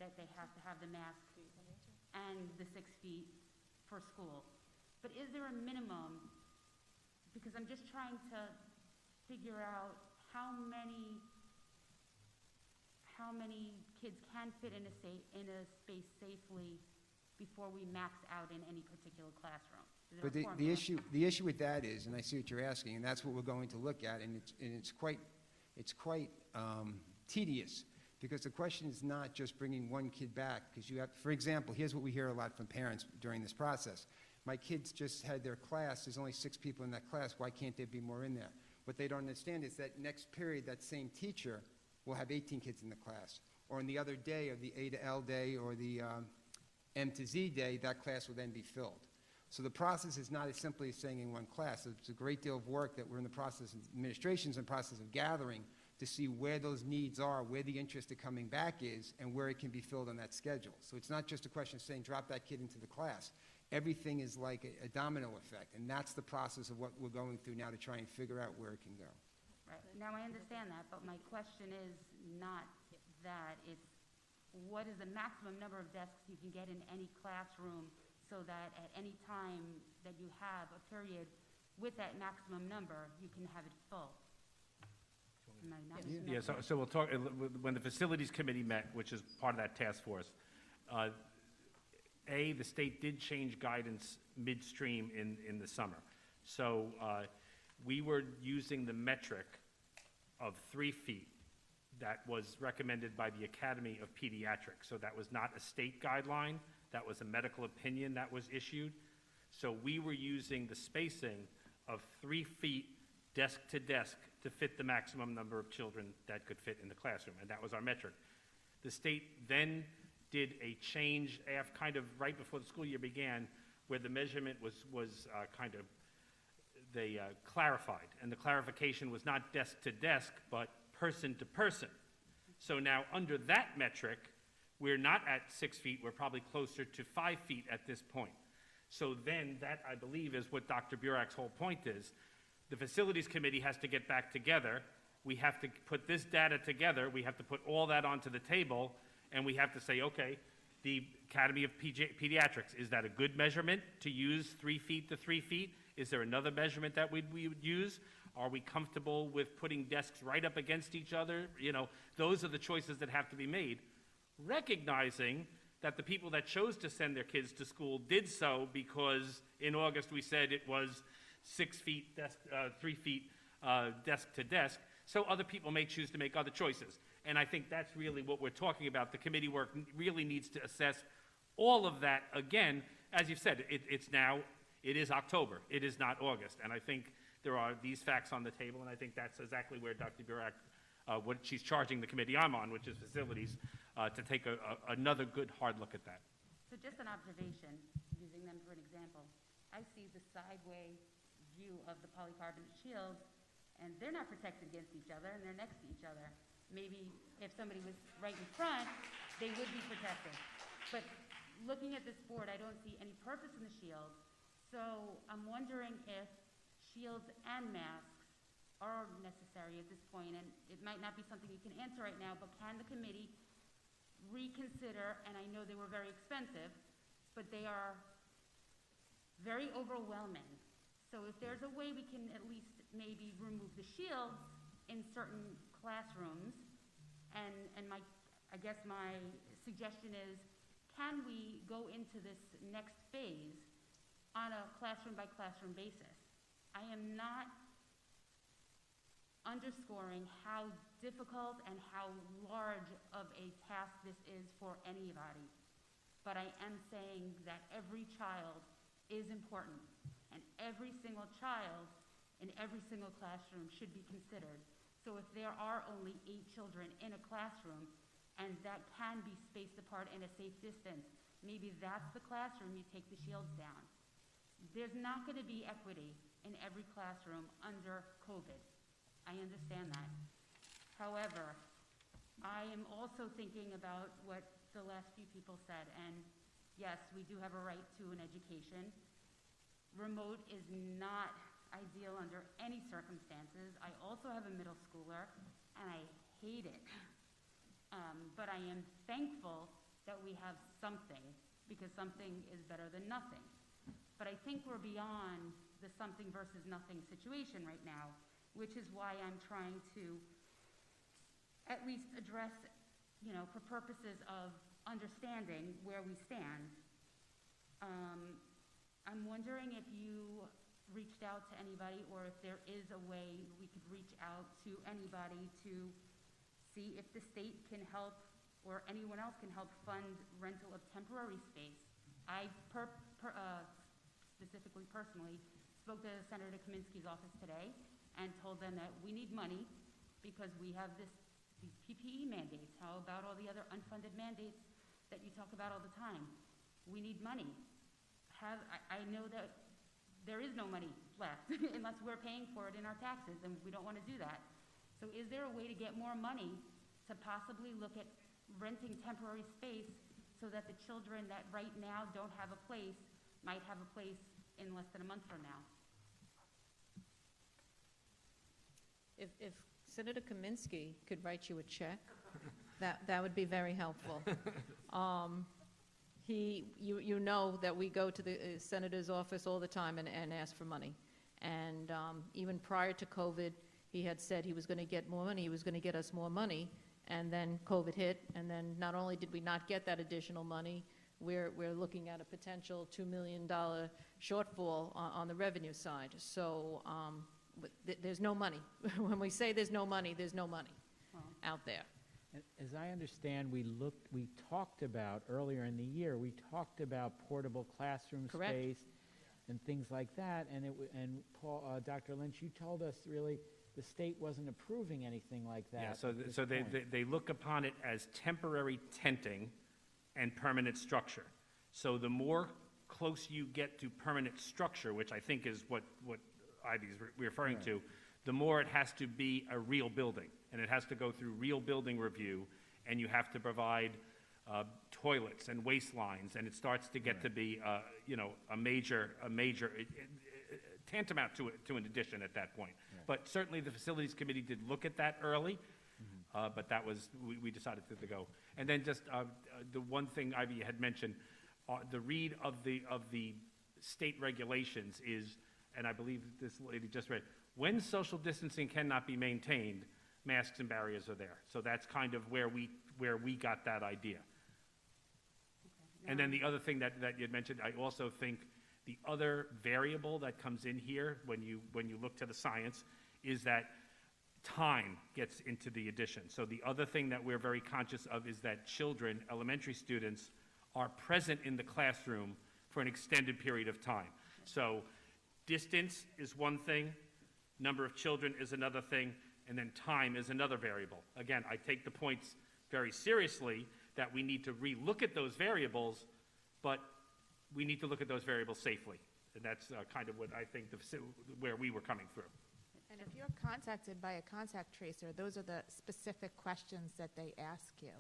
that they have to have the mask and the 6 feet for school. But is there a minimum? Because I'm just trying to figure out how many kids can fit in a space safely before we max out in any particular classroom. Is there But a formula? the issue with that is, and I see what you're asking, and that's what we're going to look at, and it's quite tedious, because the question is not just bringing one kid back, because you have, for example, here's what we hear a lot from parents during this process. My kids just had their class, there's only 6 people in that class, why can't there be more in there? What they don't understand is that next period, that same teacher will have 18 kids in the class. Or on the other day, or the A to L day, or the M to Z day, that class will then be filled. So the process is not as simply as saying in one class. It's a great deal of work that we're in the process, administration's in the process of gathering to see where those needs are, where the interest of coming back is, and where it can be filled on that schedule. So it's not just a question of saying, drop that kid into the class. Everything is like a domino effect, and that's the process of what we're going through now to try and figure out where it can go. Right. Now, I understand that, but my question is not that. It's what is the maximum number of desks you can get in any classroom so that at any time that you have a period with that maximum number, you can have it full? Am I not missing Yeah, that? so we'll talk, when the Facilities Committee met, which is part of that task force, the state did change guidance midstream in the summer. So we were using the metric of 3 feet that was recommended by the Academy of Pediatrics. So that was not a state guideline, that was a medical opinion that was issued. So we were using the spacing of 3 feet desk to desk to fit the maximum number of children that could fit in the classroom, and that was our metric. The state then did a change kind of right before the school year began, where the measurement was they clarified, and the clarification was not desk to desk, but person to person. So now under that metric, we're not at 6 feet, we're probably closer to 5 feet at this point. So then that, I believe, is what Dr. Burak's whole point is. The Facilities Committee has to get back together. We have to put this data together. We have to put all that onto the table, and we have to say, okay, the Academy of Pediatrics, is that a good measurement to use 3 feet to 3 feet? Is there another measurement that we would use? Are we comfortable with putting desks right up against each other? You know, those are the choices that have to be made, recognizing that the people that chose to send their kids to school did so because in August we said it was 6 feet, 3 feet desk to desk. So other people may choose to make other choices. And I think that's really what we're talking about. The committee work really needs to assess all of that again. As you've said, it is October. It is not August. And I think there are these facts on the table, and I think that's exactly where Dr. Burak, what she's charging the committee I'm on, which is facilities, to take another good hard look at that. So just an observation, using them for an example. I see the sideway view of the polycarbonate shields, and they're not protected against each other, and they're next to each other. Maybe if somebody was right in front, they would be protected. But looking at this board, I don't see any purpose in the shields. So I'm wondering if shields and masks are necessary at this point, and it might not be something you can answer right now, but can the committee reconsider, and I know they were very expensive, but they are very overwhelming. So if there's a way we can at least maybe remove the shields in certain classrooms, and I guess my suggestion is, can we go into this next phase on a classroom by classroom basis? I am not underscoring how difficult and how large of a task this is for anybody, but I am saying that every child is important. and every single child in every single classroom should be considered. So if there are only 8 children in a classroom, and that can be spaced apart in a safe distance, maybe that's the classroom you take the shields down. There's not going to be equity in every classroom under COVID. I understand that. However, I am also thinking about what the last few people said, and yes, we do have a right to an education. Remote is not ideal under any circumstances. I also have a middle schooler, and I hate it. But I am thankful that we have something, because something is better than nothing. But I think we're beyond the something versus nothing situation right now, which is why I'm trying to at least address, for purposes of understanding where we stand. I'm wondering if you reached out to anybody, or if there is a way we could reach out to anybody to see if the state can help, or anyone else can help fund rental of temporary space. I specifically, personally, spoke to Senator Kaminsky's office today and told them that we need money because we have these PPE mandates. How about all the other unfunded mandates that you talk about all the time? We need money. I know that there is no money left unless we're paying for it in our taxes, and we don't want to do that. So is there a way to get more money to possibly look at renting temporary space so that the children that right now don't have a place might have a place in less than a month from now? If Senator Kaminsky could write you a check, that would be very helpful. You know that we go to the senator's office all the time and ask for money. And even prior to COVID, he had said he was going to get more money, he was going to get us more money, and then COVID hit, and then not only did we not get that additional money, we're looking at a potential $2 million shortfall on the revenue side. So there's no money. When we say there's no money out there. As I understand, we talked about, earlier in the year, we talked about portable classroom Correct. space and things like that, and Dr. Lynch, you told us really the state wasn't approving anything like that. Yeah, so they look upon it as temporary tenting and permanent structure. So the more close you get to permanent structure, which I think is what Ivy's referring to, the more it has to be a real building, and it has to go through real building review, and you have to provide toilets and waste lines, and it starts to get to be a major tantamount to an addition at that point. But certainly the Facilities Committee did look at that early, but that was, we decided to go. And then just the one thing Ivy had mentioned, the read of the state regulations is, and I believe this lady just read, when social distancing cannot be maintained, masks and barriers are there. So that's kind of where we got that idea. Okay. And then the other thing that you had mentioned, I also think the other variable that comes in here when you look to the science is that time gets into the addition. So the other thing that we're very conscious of is that children, elementary students, are present in the classroom for an extended period of time. So distance is one thing, number of children is another thing, and then time is another variable. Again, I take the points very seriously that we need to re-look at those variables, but we need to look at those variables safely. And that's kind of what I think where we were coming through. And if you're contacted by a contact tracer, those are the specific questions that they ask you.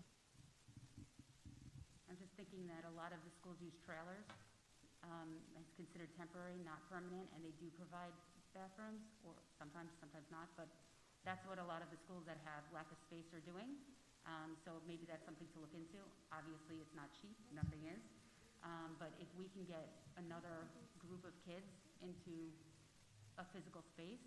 I'm just thinking that a lot of the schools use trailers. It's considered temporary, not permanent, and they do provide bathrooms, or sometimes not, but that's what a lot of the schools that have lack of space are doing. So maybe that's something to look into. Obviously, it's not cheap, nothing is. But if we can get another group of kids into a physical space,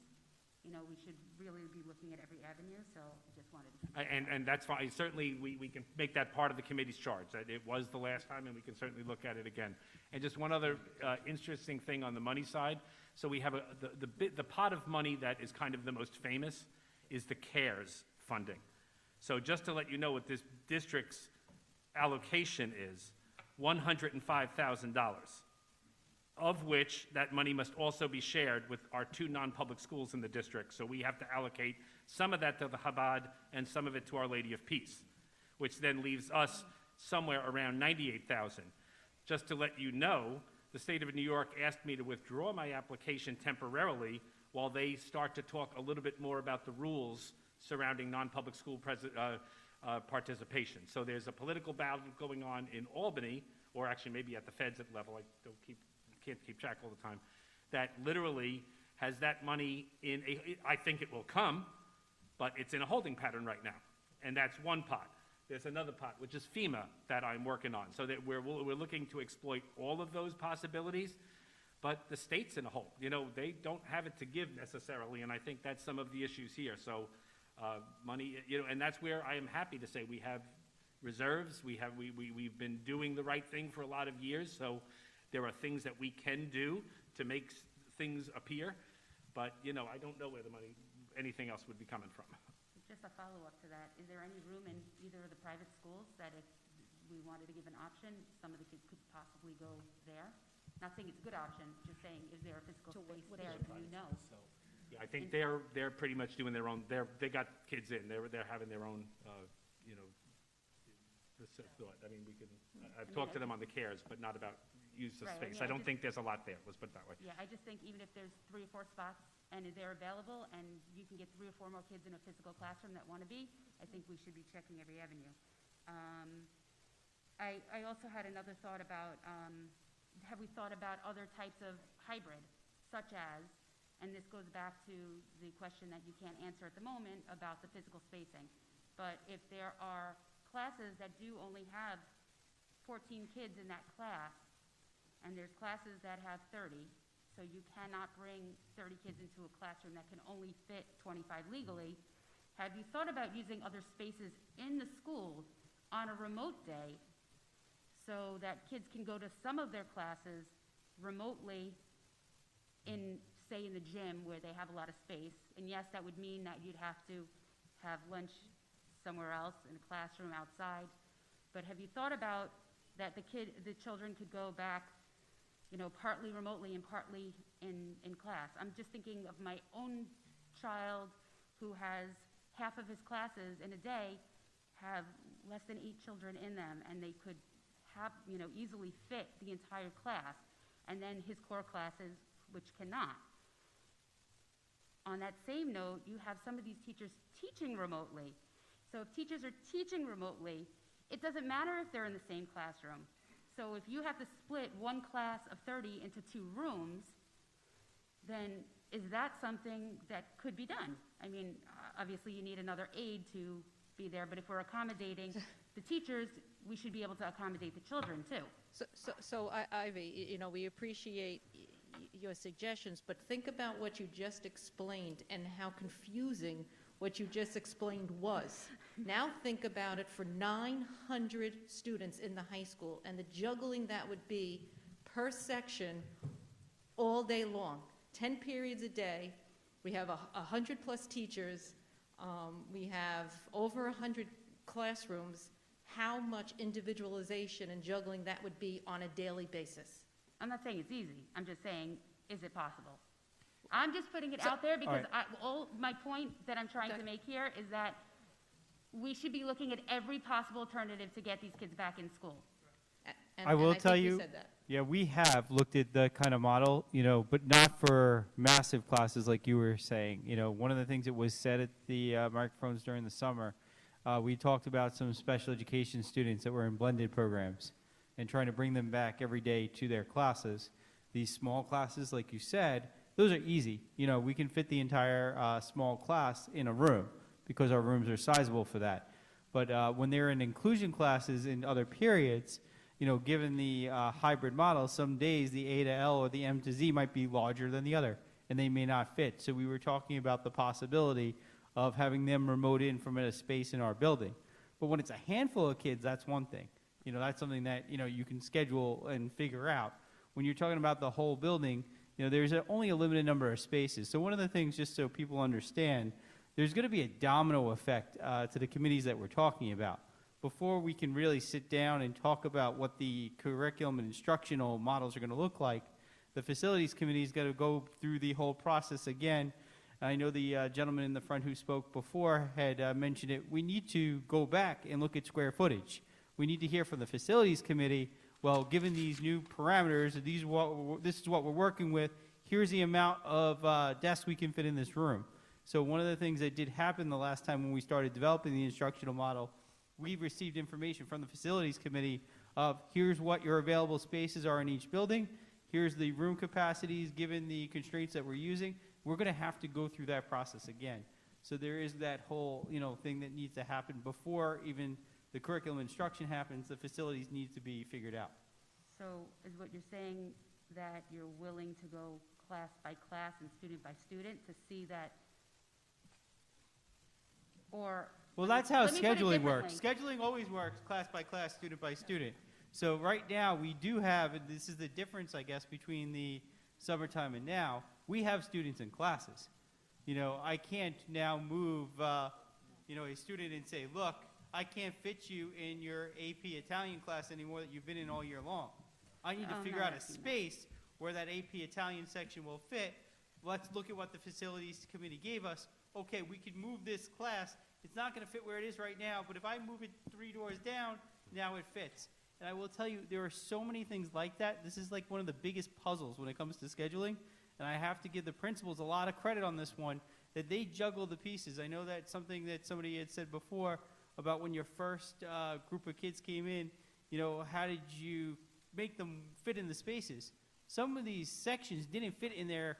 we should really be looking at every avenue, so I just wanted to... And that's fine. Certainly, we can make that part of the committee's charge. It was the last time, and we can certainly look at it again. And just one other interesting thing on the money side. So we have the pot of money that is kind of the most famous is the CARES funding. So just to let you know what this district's allocation is, $105,000 of which that money must also be shared with our 2 non-public schools in the district. So we have to allocate some of that to the Chabad and some of it to Our Lady of Peace, which then leaves us somewhere around $98,000. Just to let you know, the state of New York asked me to withdraw my application temporarily while they start to talk a little bit more about the rules surrounding non-public school participation. So there's a political battle going on in Albany, or actually maybe at the feds level, I can't keep track all the time, that literally has that money in I think it will come, but it's in a holding pattern right now. And that's one pot. There's another pot, which is FEMA, that I'm working on. So that we're looking to exploit all of those possibilities, but the state's in a hole. You know, they don't have it to give necessarily, and I think that's some of the issues here. So money, you know, and that's where I am happy to say we have reserves. We've been doing the right thing for a lot of years, so there are things that we can do to make things appear, but, you know, I don't know where the money, anything else would be coming from. Just a follow-up to that, is there any room in either of the private schools that if we wanted to give an option, some of the kids could possibly go there? Not saying it's a good option, just saying, is there a physical space there, do you know? Yeah, I think they're pretty much doing their own, they got kids in, they're having their own, you know, thought. I mean, I've talked to them on the cares, but not about use of space. I don't think there's a lot there, let's put it that way. Yeah, I just think even if there's 3 or 4 spots and they're available and you can get 3 or 4 more kids in a physical classroom that want to be, I think we should be checking every avenue. I also had another thought about, have we thought about other types of hybrid, such as, and this goes back to the question that you can't answer at the moment about the physical spacing, but if there are classes that do only have 14 kids in that class, and there's classes that have 30, so you cannot bring 30 kids into a classroom that can only fit 25 legally, have you thought about using other spaces in the school on a remote day so that kids can go to some of their classes remotely in, say, in the gym where they have a lot of space? And yes, that would mean that you'd have to have lunch somewhere else in a classroom outside, but have you thought about that the children could go back, you know, partly remotely and partly in class? I'm just thinking of my own child who has half of his classes in a day have less than 8 children in them, and they could have, you know, easily fit the entire class, and then his core classes, which cannot. On that same note, you have some of these teachers teaching remotely. So if teachers are teaching remotely, it doesn't matter if they're in the same classroom. So if you have to split one class of 30 into 2 rooms, then is that something that could be done? I mean, obviously you need another aide to be there, but if we're accommodating the teachers, we should be able to accommodate the children too. So Ivy, you know, we appreciate your suggestions, but think about what you just explained and how confusing what you just explained was. Now think about it for 900 students in the high school and the juggling that would be per section all day long. 10 periods a day. We have 100+ teachers. We have over 100 classrooms. How much individualization and juggling that would be on a daily basis? I'm not saying it's easy. I'm just saying, is it possible? I'm just putting it out there because my point that I'm trying to make here is that we should be looking at every possible alternative to get these kids back in school. I will tell you, yeah, we have looked at the kind of model, you know, but not for massive classes like you were saying. You know, one of the things that was said at the microphones during the summer, we talked about some special education students that were in blended programs and trying to bring them back every day to their classes. These small classes, like you said, those are easy. You know, we can fit the entire small class in a room because our rooms are sizable for that. But when they're in inclusion classes in other periods, you know, given the hybrid model, some days the A to L or the M to Z might be larger than the other, and they may not fit. So we were talking about the possibility of having them remote in from a space in our building. But when it's a handful of kids, that's one thing. You know, that's something that, you know, you can schedule and figure out. When you're talking about the whole building, you know, there's only a limited number of spaces. So one of the things, just so people understand, there's going to be a domino effect to the committees that we're talking about. Before we can really sit down and talk about what the curriculum and instructional models are going to look like, The facilities committee is going to go through the whole process again. I know the gentleman in the front who spoke before had mentioned it. We need to go back and look at square footage. We need to hear from the facilities committee, well, given these new parameters, this is what we're working with, here's the amount of desks we can fit in this room. So one of the things that did happen the last time when we started developing the instructional model, we received information from the facilities committee of here's what your available spaces are in each building, here's the room capacities given the constraints that we're using. We're going to have to go through that process again. So there is that whole, thing that needs to happen before even the curriculum instruction happens. The facilities need to be figured out. So is what you're saying that you're willing to go class by class and student by student to see that, or? Well, that's how let me put it scheduling works. differently. Scheduling always works class by class, student by student. So right now we do have, and this is the difference, I guess, between the summertime and now, we have students in classes. I can't now move, a student and say, look, I can't fit you in your AP Italian class anymore that you've been in all year long. I need to figure out a space where that AP Italian section will fit. Let's look at what the facilities committee gave us. Okay, we could move this class. It's not going to fit where it is right now, but if I move it 3 doors down, now it fits. And I will tell you, there are so many things like that. This is like one of the biggest puzzles when it comes to scheduling. And I have to give the principals a lot of credit on this one, that they juggle the pieces. I know that's something that somebody had said before about when your first group of kids came in, how did you make them fit in the spaces? Some of these sections didn't fit in their,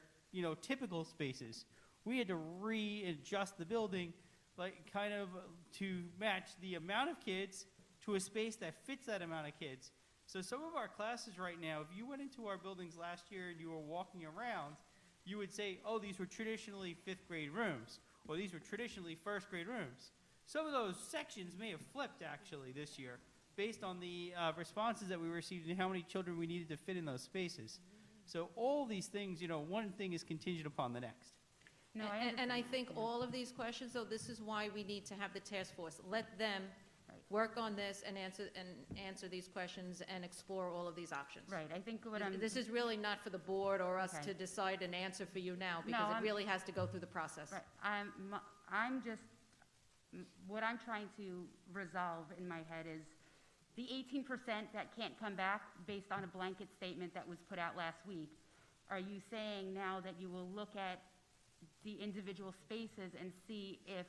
typical spaces. We had to readjust the building, to match the amount of kids to a space that fits that amount of kids. So some of our classes right now, if you went into our buildings last year and you were walking around, you would say, oh, these were traditionally 5th grade rooms, or these were traditionally 1st grade rooms. Some of those sections may have flipped, actually, this year, based on the responses that we received and how many children we needed to fit in those spaces. So all these things, one thing is contingent upon the next. No, And I think all of these questions, though, this is why we need to have the task force. Let them work on this and answer these questions and explore all of these options. Right, I think This is really not for the board or us Okay. to decide an answer for you now, because it really has to go through the process. Right, I'm just, what I'm trying to resolve in my head is the 18% that can't come back based on a blanket statement that was put out last week. Are you saying now that you will look at the individual spaces and see if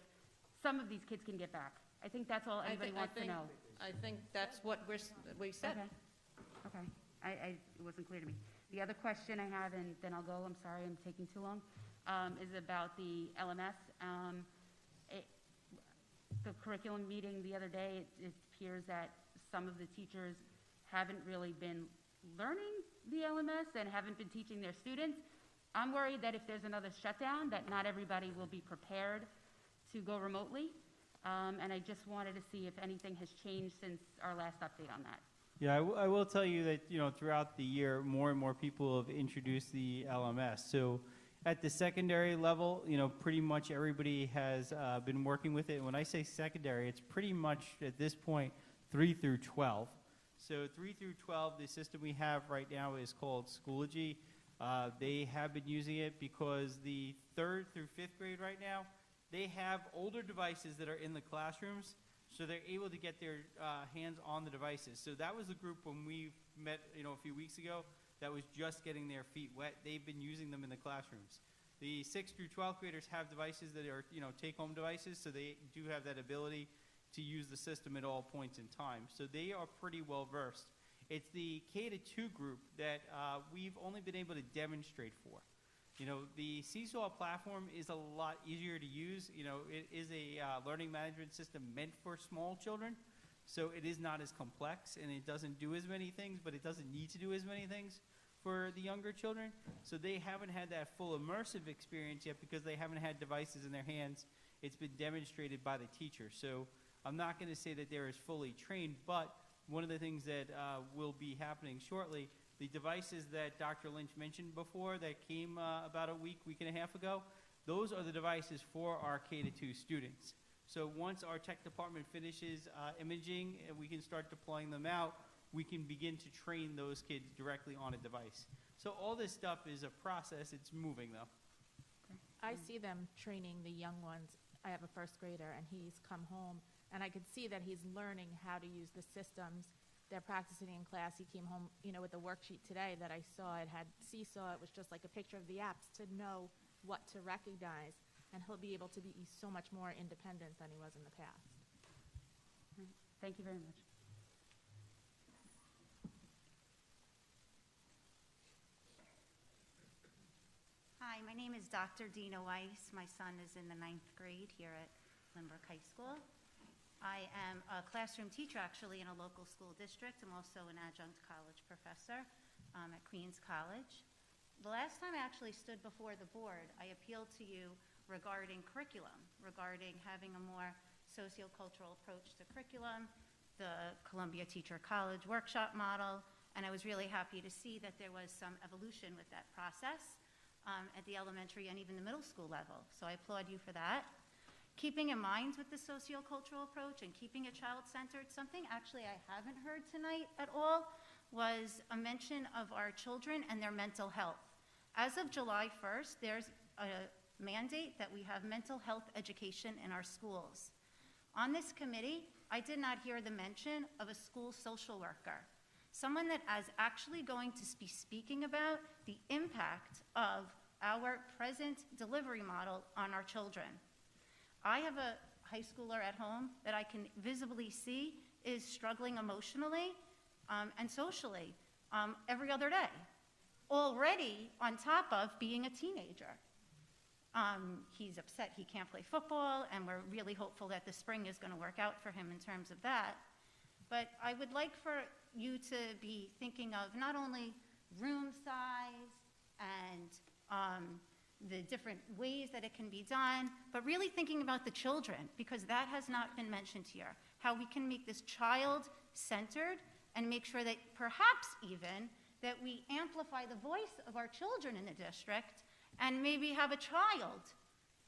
some of these kids can get back? I think that's all anybody wants to know. I think that's what we said. Okay, it wasn't clear to me. The other question I have, and then I'll go, I'm sorry, I'm taking too long, is about the LMS. The curriculum meeting the other day, it appears that some of the teachers haven't really been learning the LMS and haven't been teaching their students. I'm worried that if there's another shutdown, that not everybody will be prepared to go remotely. And I just wanted to see if anything has changed since our last update on that. Yeah, I will tell you that, throughout the year, more and more people have introduced the LMS. So at the secondary level, pretty much everybody has been working with it. And when I say secondary, it's pretty much, at this point, 3 through 12. So 3 through 12, the system we have right now is called Schoology. They have been using it because the 3rd through 5th grade right now, they have older devices that are in the classrooms, so they're able to get their hands on the devices. So that was the group when we met, a few weeks ago, that was just getting their feet wet. They've been using them in the classrooms. The 6th through 12th graders have devices that are, take-home devices, so they do have that ability to use the system at all points in time. So they are pretty well versed. It's the K-2 group that we've only been able to demonstrate for. The Seesaw platform is a lot easier to use. It is a learning management system meant for small children, so it is not as complex, and it doesn't do as many things, but it doesn't need to do as many things for the younger children. So they haven't had that full immersive experience yet because they haven't had devices in their hands. It's been demonstrated by the teacher. So I'm not going to say that they're as fully trained, but one of the things that will be happening shortly, the devices that Dr. Lynch mentioned before that came about a week and a half ago, those are the devices for our K-2 students. So once our tech department finishes imaging and we can start deploying them out, we can begin to train those kids directly on a device. So all this stuff is a process. It's moving, though. I see them training the young ones. I have a first grader, and he's come home, and I could see that he's learning how to use the systems. They're practicing in class. He came home, with a worksheet today that I saw. It had Seesaw. It was just like a picture of the apps to know what to recognize, and he'll be able to be so much more independent than he was in the past. Thank you very much. Hi, my name is Dr. Dina Weiss. My son is in the 9th grade here at Lynbrook High School. I am a classroom teacher, actually, in a local school district. I'm also an adjunct college professor at Queens College. The last time I actually stood before the board, I appealed to you regarding curriculum, regarding having a more sociocultural approach to curriculum, the Columbia Teacher College workshop model, and I was really happy to see that there was some evolution with that process at the elementary and even the middle school level. So I applaud you for that. Keeping in mind with the sociocultural approach and keeping it child-centered, something actually I haven't heard tonight at all was a mention of our children and their mental health. As of July 1st, there's a mandate that we have mental health education in our schools. On this committee, I did not hear the mention of a school social worker, someone that is actually going to be speaking about the impact of our present delivery model on our children. I have a high schooler at home that I can visibly see is struggling emotionally and socially every other day, already on top of being a teenager. He's upset he can't play football, and we're really hopeful that the spring is going to work out for him in terms of that. But I would like for you to be thinking of not only room size and the different ways that it can be done, but really thinking about the children, because that has not been mentioned here. How we can make this child-centered and make sure that perhaps even that we amplify the voice of our children in the district and maybe have a child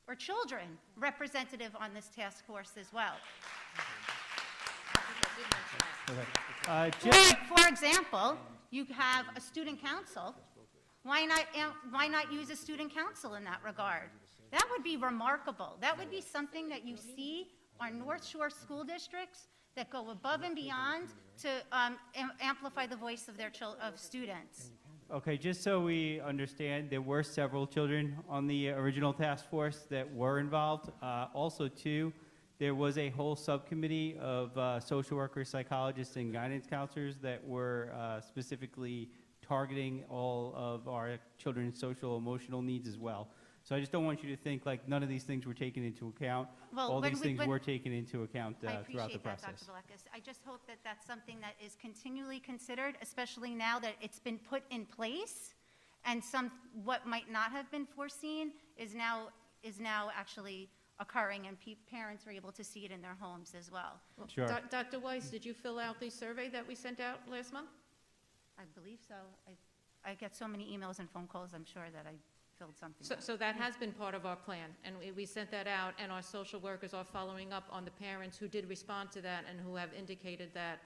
or children representative on this task force as well. For example, you have a student council. Why not use a student council in that regard? That would be remarkable. That would be something that you see on North Shore school districts that go above and beyond to amplify the voice of their students. Okay, just so we understand, there were several children on the original task force that were involved. Also, too, there was a whole subcommittee of social workers, psychologists, and guidance counselors that were specifically targeting all of our children's social emotional needs as well. So I just don't want you to think like none of these things were taken into account. Well, all these things were taken into account throughout the process. I appreciate that, Dr. Valekas. I just hope that that's something that is continually considered, especially now that it's been put in place, and what might not have been foreseen is now actually occurring, and parents are able to see it in their homes as well. Sure. Dr. Weiss, did you fill out the survey that we sent out last month? I believe so. I get so many emails and phone calls, I'm sure that I filled something out. So that has been part of our plan, and we sent that out, and our social workers are following up on the parents who did respond to that and who have indicated that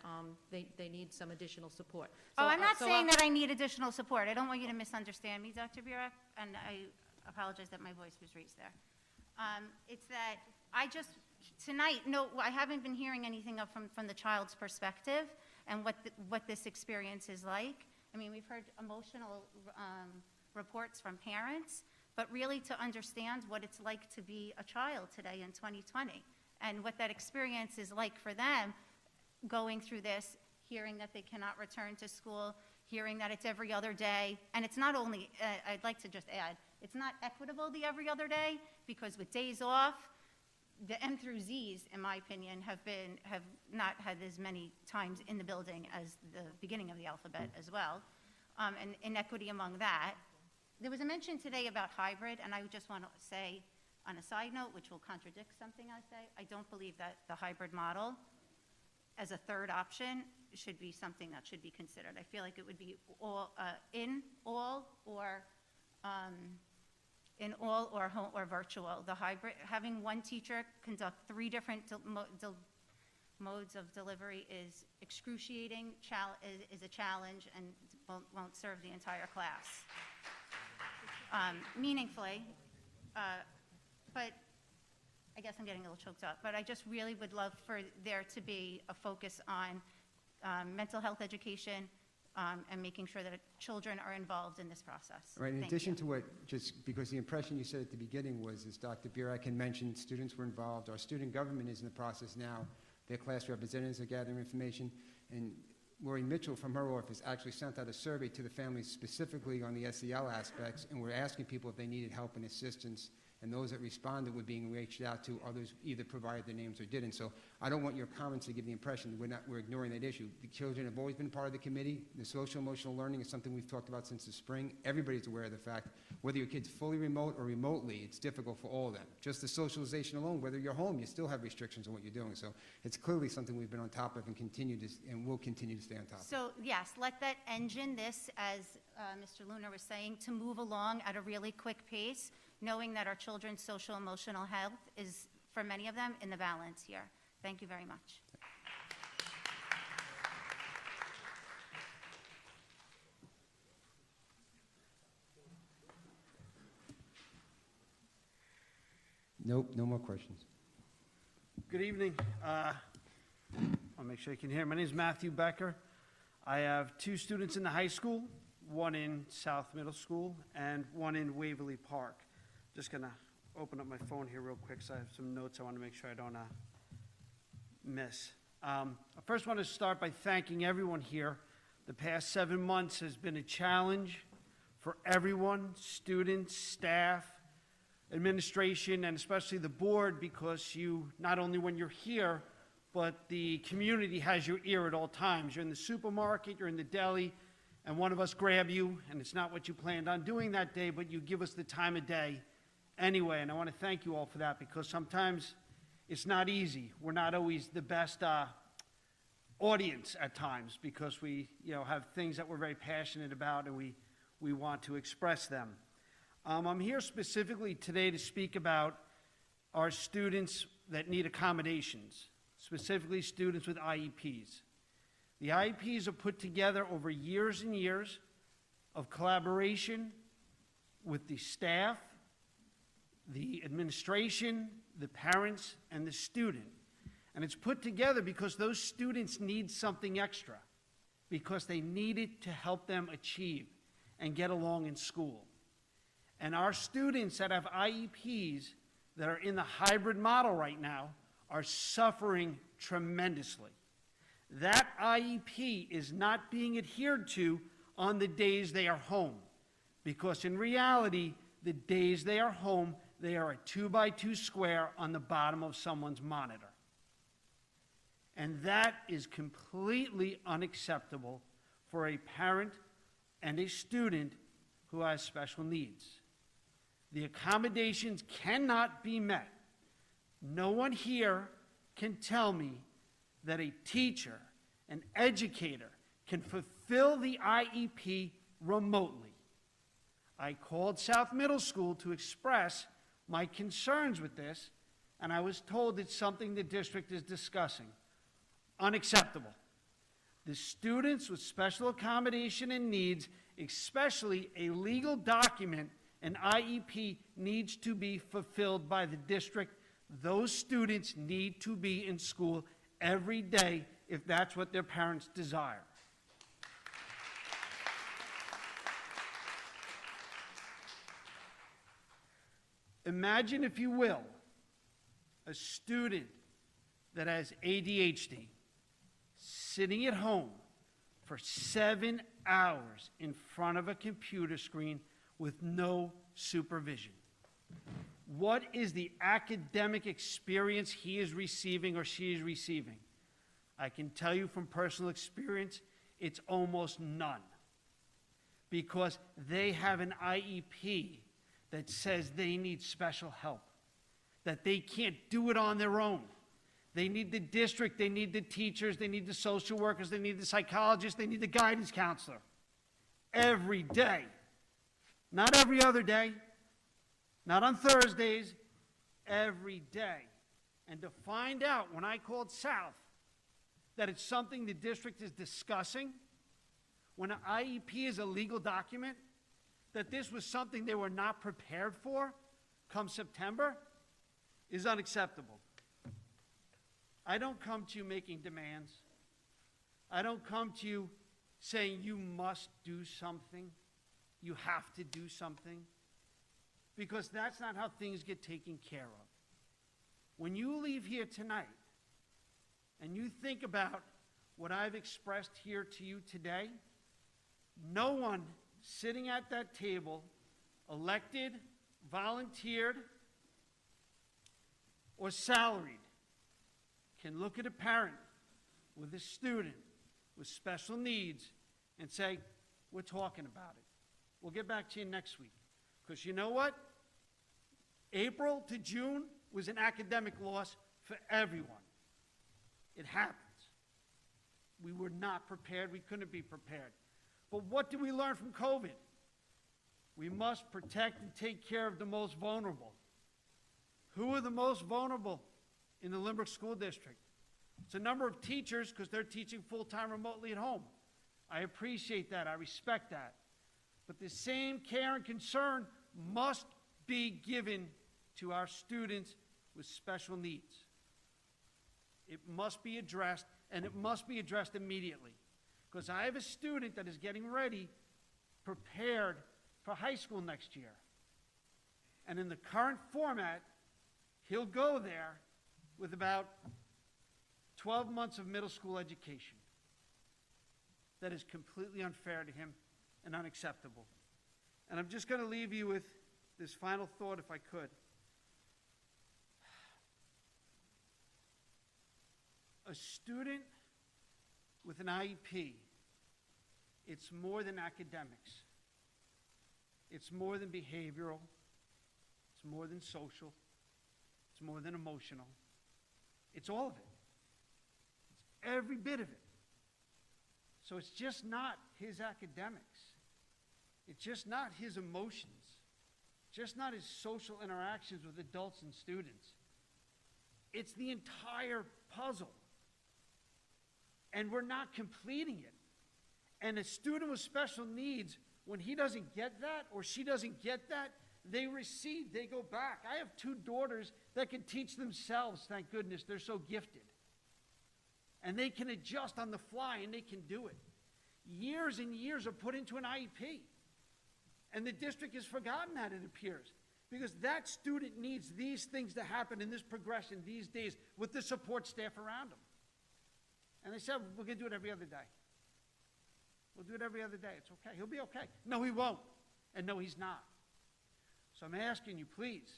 they need some additional support. I'm not saying that I need additional support. I don't want you to misunderstand me, Dr. Burek, and I apologize that my voice was raised there. It's that tonight, no, I haven't been hearing anything up from the child's perspective and what this experience is like. I mean, we've heard emotional reports from parents, but really to understand what it's like to be a child today in 2020 and what that experience is like for them going through this, hearing that they cannot return to school, hearing that it's every other day. And it's not only, I'd like to just add, it's not equitable the every other day, because with days off, the M through Z's, in my opinion, have not had as many times in the building as the beginning of the alphabet as well, and inequity among that. There was a mention today about hybrid, and I just want to say, on a side note, which will contradict something I say, I don't believe that the hybrid model as a third option should be something that should be considered. I feel like it would be in all or home or virtual. The hybrid, having one teacher conduct 3 different modes of delivery is excruciating, is a challenge, and won't serve the entire class meaningfully. But I guess I'm getting a little choked up. But I just really would love for there to be a focus on mental health education and making sure that children are involved in this process. Right, in Thank addition you. to what, just because the impression you said at the beginning was, as Dr. Burek had mentioned, students were involved. Our student government is in the process now. Their class representatives are gathering information. And Lori Mitchell from her office actually sent out a survey to the families specifically on the SEL aspects, and we're asking people if they needed help and assistance. And those that responded were being reached out to. Others either provided their names or didn't. So I don't want your comments to give the impression that we're ignoring that issue. The children have always been part of the committee. The social emotional learning is something we've talked about since the spring. Everybody's aware of the fact, whether your kid's fully remote or remotely, it's difficult for all of them. Just the socialization alone, whether you're home, you still have restrictions on what you're doing. So it's clearly something we've been on top of and will continue to stay on top of. So yes, let that engine this, as Mr. Lunar was saying, to move along at a really quick pace, knowing that our children's social emotional health is, for many of them, in the balance here. Thank you very much. Nope, no more questions. Good evening. I'll make sure you can hear. My name is Matthew Becker. I have 2 students in the high school, one in South Middle School and one in Waverly Park. Just gonna open up my phone here real quick, so I have some notes I want to make sure I don't miss. I first want to start by thanking everyone here. The past 7 months has been a challenge for everyone, students, staff, administration, and especially the board, because you, not only when you're here, but the community has your ear at all times. You're in the supermarket, you're in the deli, and one of us grab you, and it's not what you planned on doing that day, but you give us the time of day anyway. And I want to thank you all for that, because sometimes it's not easy. We're not always the best audience at times, because we have things that we're very passionate about, and we want to express them. I'm here specifically today to speak about our students that need accommodations, specifically students with IEPs. The IEPs are put together over years and years of collaboration with the staff, the administration, the parents, and the student. And it's put together because those students need something extra, because they need it to help them achieve and get along in school. And our students that have IEPs that are in the hybrid model right now are suffering tremendously. That IEP is not being adhered to on the days they are home, because in reality, the days they are home, they are a 2x2 square on the bottom of someone's monitor. And that is completely unacceptable for a parent and a student who has special needs. The accommodations cannot be met. No one here can tell me that a teacher, an educator, can fulfill the IEP remotely. I called South Middle School to express my concerns with this, and I was told it's something the district is discussing. Unacceptable. The students with special accommodation and needs, especially a legal document, an IEP, needs to be fulfilled by the district. Those students need to be in school every day if that's what their parents desire. Imagine, if you will, a student that has ADHD sitting at home for 7 hours in front of a computer screen with no supervision. What is the academic experience he is receiving or she is receiving? I can tell you from personal experience, it's almost none. Because they have an IEP that says they need special help, that they can't do it on their own. They need the district, they need the teachers, they need the social workers, they need the psychologists, they need the guidance counselor. Every day. Not every other day, not on Thursdays, every day. And to find out, when I called South, that it's something the district is discussing, when an IEP is a legal document, that this was something they were not prepared for come September, is unacceptable. I don't come to you making demands. I don't come to you saying you must do something, you have to do something, because that's not how things get taken care of. When you leave here tonight and you think about what I've expressed here to you today, no one sitting at that table, elected, volunteered, or salaried, can look at a parent with a student with special needs and say, we're talking about it. We'll get back to you next week. Because you know what? April to June was an academic loss for everyone. It happens. We were not prepared. We couldn't be prepared. But what did we learn from COVID? We must protect and take care of the most vulnerable. Who are the most vulnerable in the Lynbrook School District? It's a number of teachers because they're teaching full-time remotely at home. I appreciate that. I respect that. But the same care and concern must be given to our students with special needs. It must be addressed, and it must be addressed immediately. Because I have a student that is getting ready, prepared for high school next year. And in the current format, he'll go there with about 12 months of middle school education. That is completely unfair to him and unacceptable. And I'm just going to leave you with this final thought, if I could. A student with an IEP, it's more than academics. It's more than behavioral. It's more than social. It's more than emotional. It's all of it. It's every bit of it. So it's just not his academics. It's just not his emotions. Just not his social interactions with adults and students. It's the entire puzzle. And we're not completing it. And a student with special needs, when he doesn't get that or she doesn't get that, they recede, they go back. I have 2 daughters that can teach themselves, thank goodness, they're so gifted. And they can adjust on the fly and they can do it. Years and years are put into an IEP. And the district has forgotten that, it appears. Because that student needs these things to happen in this progression these days with the support staff around them. And they said, we're going to do it every other day. We'll do it every other day. It's okay. He'll be okay. No, he won't. And no, he's not. So I'm asking you, please,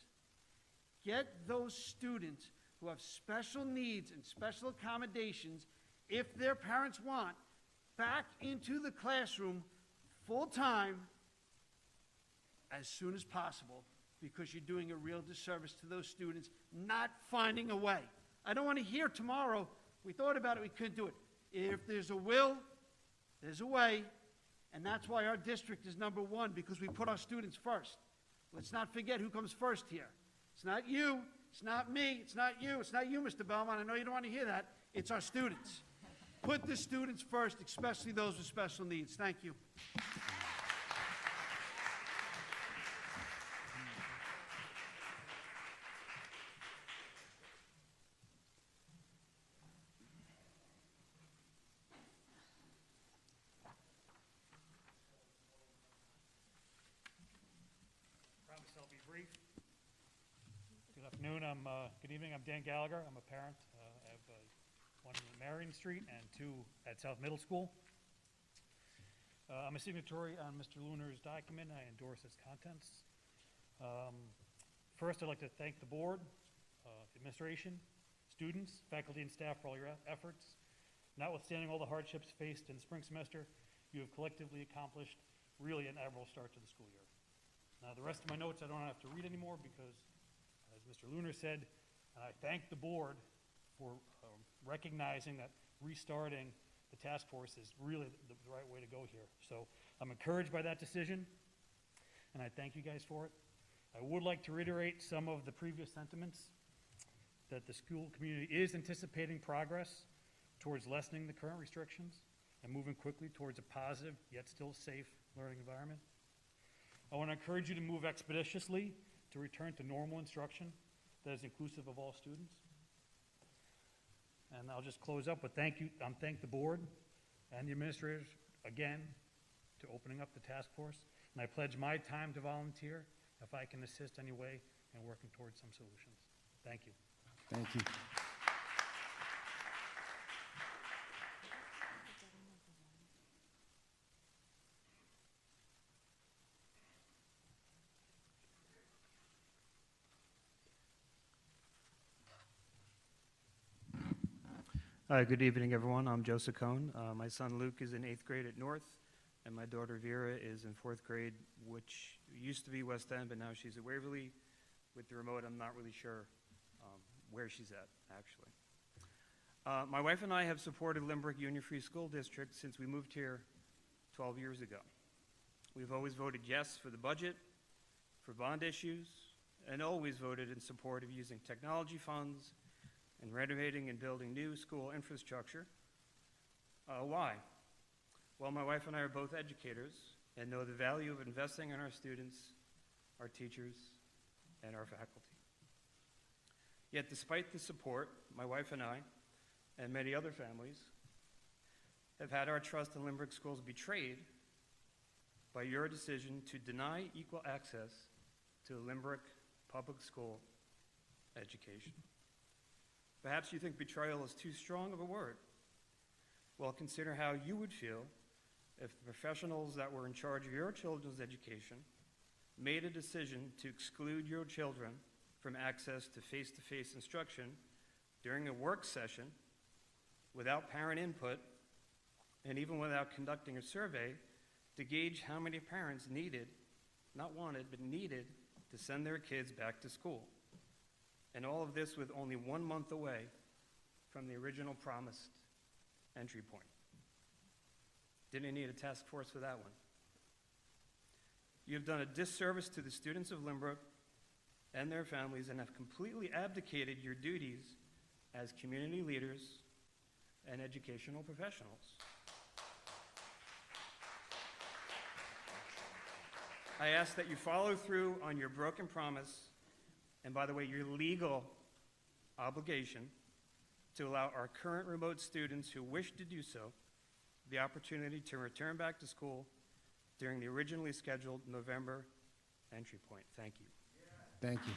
get those students who have special needs and special accommodations, if their parents want, back into the classroom full-time as soon as possible, because you're doing a real disservice to those students not finding a way. I don't want to hear tomorrow, we thought about it, we couldn't do it. If there's a will, there's a way, and that's why our district is number 1, because we put our students first. Let's not forget who comes first here. It's not you, it's not me, it's not you, Mr. Belmont. I know you don't want to hear that. It's our students. Put the students first, especially those with special needs. Thank you. I'll be brief. Good afternoon. Good evening. I'm Dan Gallagher. I'm a parent. I have one in Marion Street and 2 at South Middle School. I'm a signatory on Mr. Luner's document. I endorse its contents. First, I'd like to thank the board, administration, students, faculty, and staff for all your efforts. Notwithstanding all the hardships faced in the spring semester, you have collectively accomplished really an admirable start to the school year. Now, the rest of my notes I don't have to read anymore because, as Mr. Luner said, and I thank the board for recognizing that restarting the task force is really the right way to go here. So I'm encouraged by that decision, and I thank you guys for it. I would like to reiterate some of the previous sentiments, that the school community is anticipating progress towards lessening the current restrictions and moving quickly towards a positive yet still safe learning environment. I want to encourage you to move expeditiously to return to normal instruction that is inclusive of all students. And I'll just close up with thank the board and the administrators again to opening up the task force. And I pledge my time to volunteer if I can assist any way in working towards some solutions. Thank you. Thank you. Good evening, everyone. I'm Joseph Cohn. My son Luke is in 8th grade at North, and my daughter Vera is in 4th grade, which used to be West End, but now she's at Waverly. With the remote, I'm not really sure where she's at, actually. My wife and I have supported Lynbrook Union Free School District since we moved here 12 years ago. We've always voted yes for the budget, for bond issues, and always voted in support of using technology funds and renovating and building new school infrastructure. Why? Well, my wife and I are both educators and know the value of investing in our students, our teachers, and our faculty. Yet despite the support, my wife and I, and many other families, have had our trust in Lynbrook schools betrayed by your decision to deny equal access to Lynbrook public school education. Perhaps you think betrayal is too strong of a word. Well, consider how you would feel if the professionals that were in charge of your children's education made a decision to exclude your children from access to face-to-face instruction during a work session without parent input and even without conducting a survey to gauge how many parents needed, not wanted, but needed to send their kids back to school. And all of this with only 1 month away from the original promised entry point. Didn't need a task force for that one. You've done a disservice to the students of Lynbrook and their families and have completely abdicated your duties as community leaders and educational professionals. I ask that you follow through on your broken promise, and by the way, your legal obligation to allow our current remote students who wish to do so the opportunity to return back to school during the originally scheduled November entry point. Thank you. Thank you.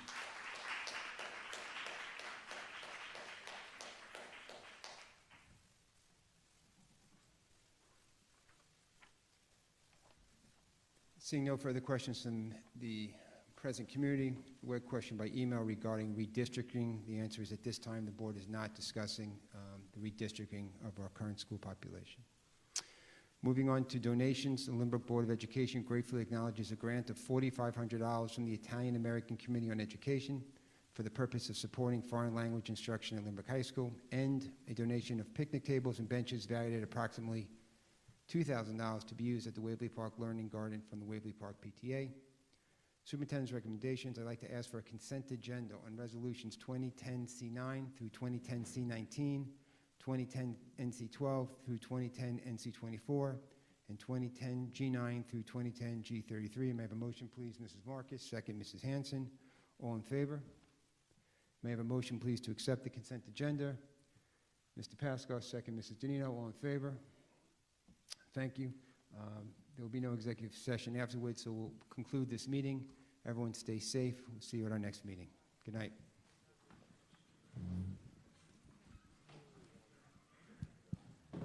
Seeing no further questions from the present community, word question by email regarding redistricting. The answer is at this time the board is not discussing the redistricting of our current school population. Moving on to donations, the Lynbrook Board of Education gratefully acknowledges a grant of $4,500 from the Italian American Committee on Education for the purpose of supporting foreign language instruction at Lynbrook High School, and a donation of picnic tables and benches valued at approximately $2,000 to be used at the Waverly Park Learning Garden from the Waverly Park PTA. Superintendent's recommendations, I'd like to ask for a consent agenda on resolutions 2010-C9 through 2010-C19, 2010 NC12 through 2010 NC24, and 2010 G9 through 2010 G33. May I have a motion, please, Mrs. Marcus? Second, Mrs. Hanson. All in favor? May I have a motion, please, to accept the consent agenda? Mr. Pascal, second, Mrs. Danino. All in favor? Thank you. There will be no executive session afterwards, so we'll conclude this meeting. Everyone stay safe. We'll see you at our next meeting. Good night.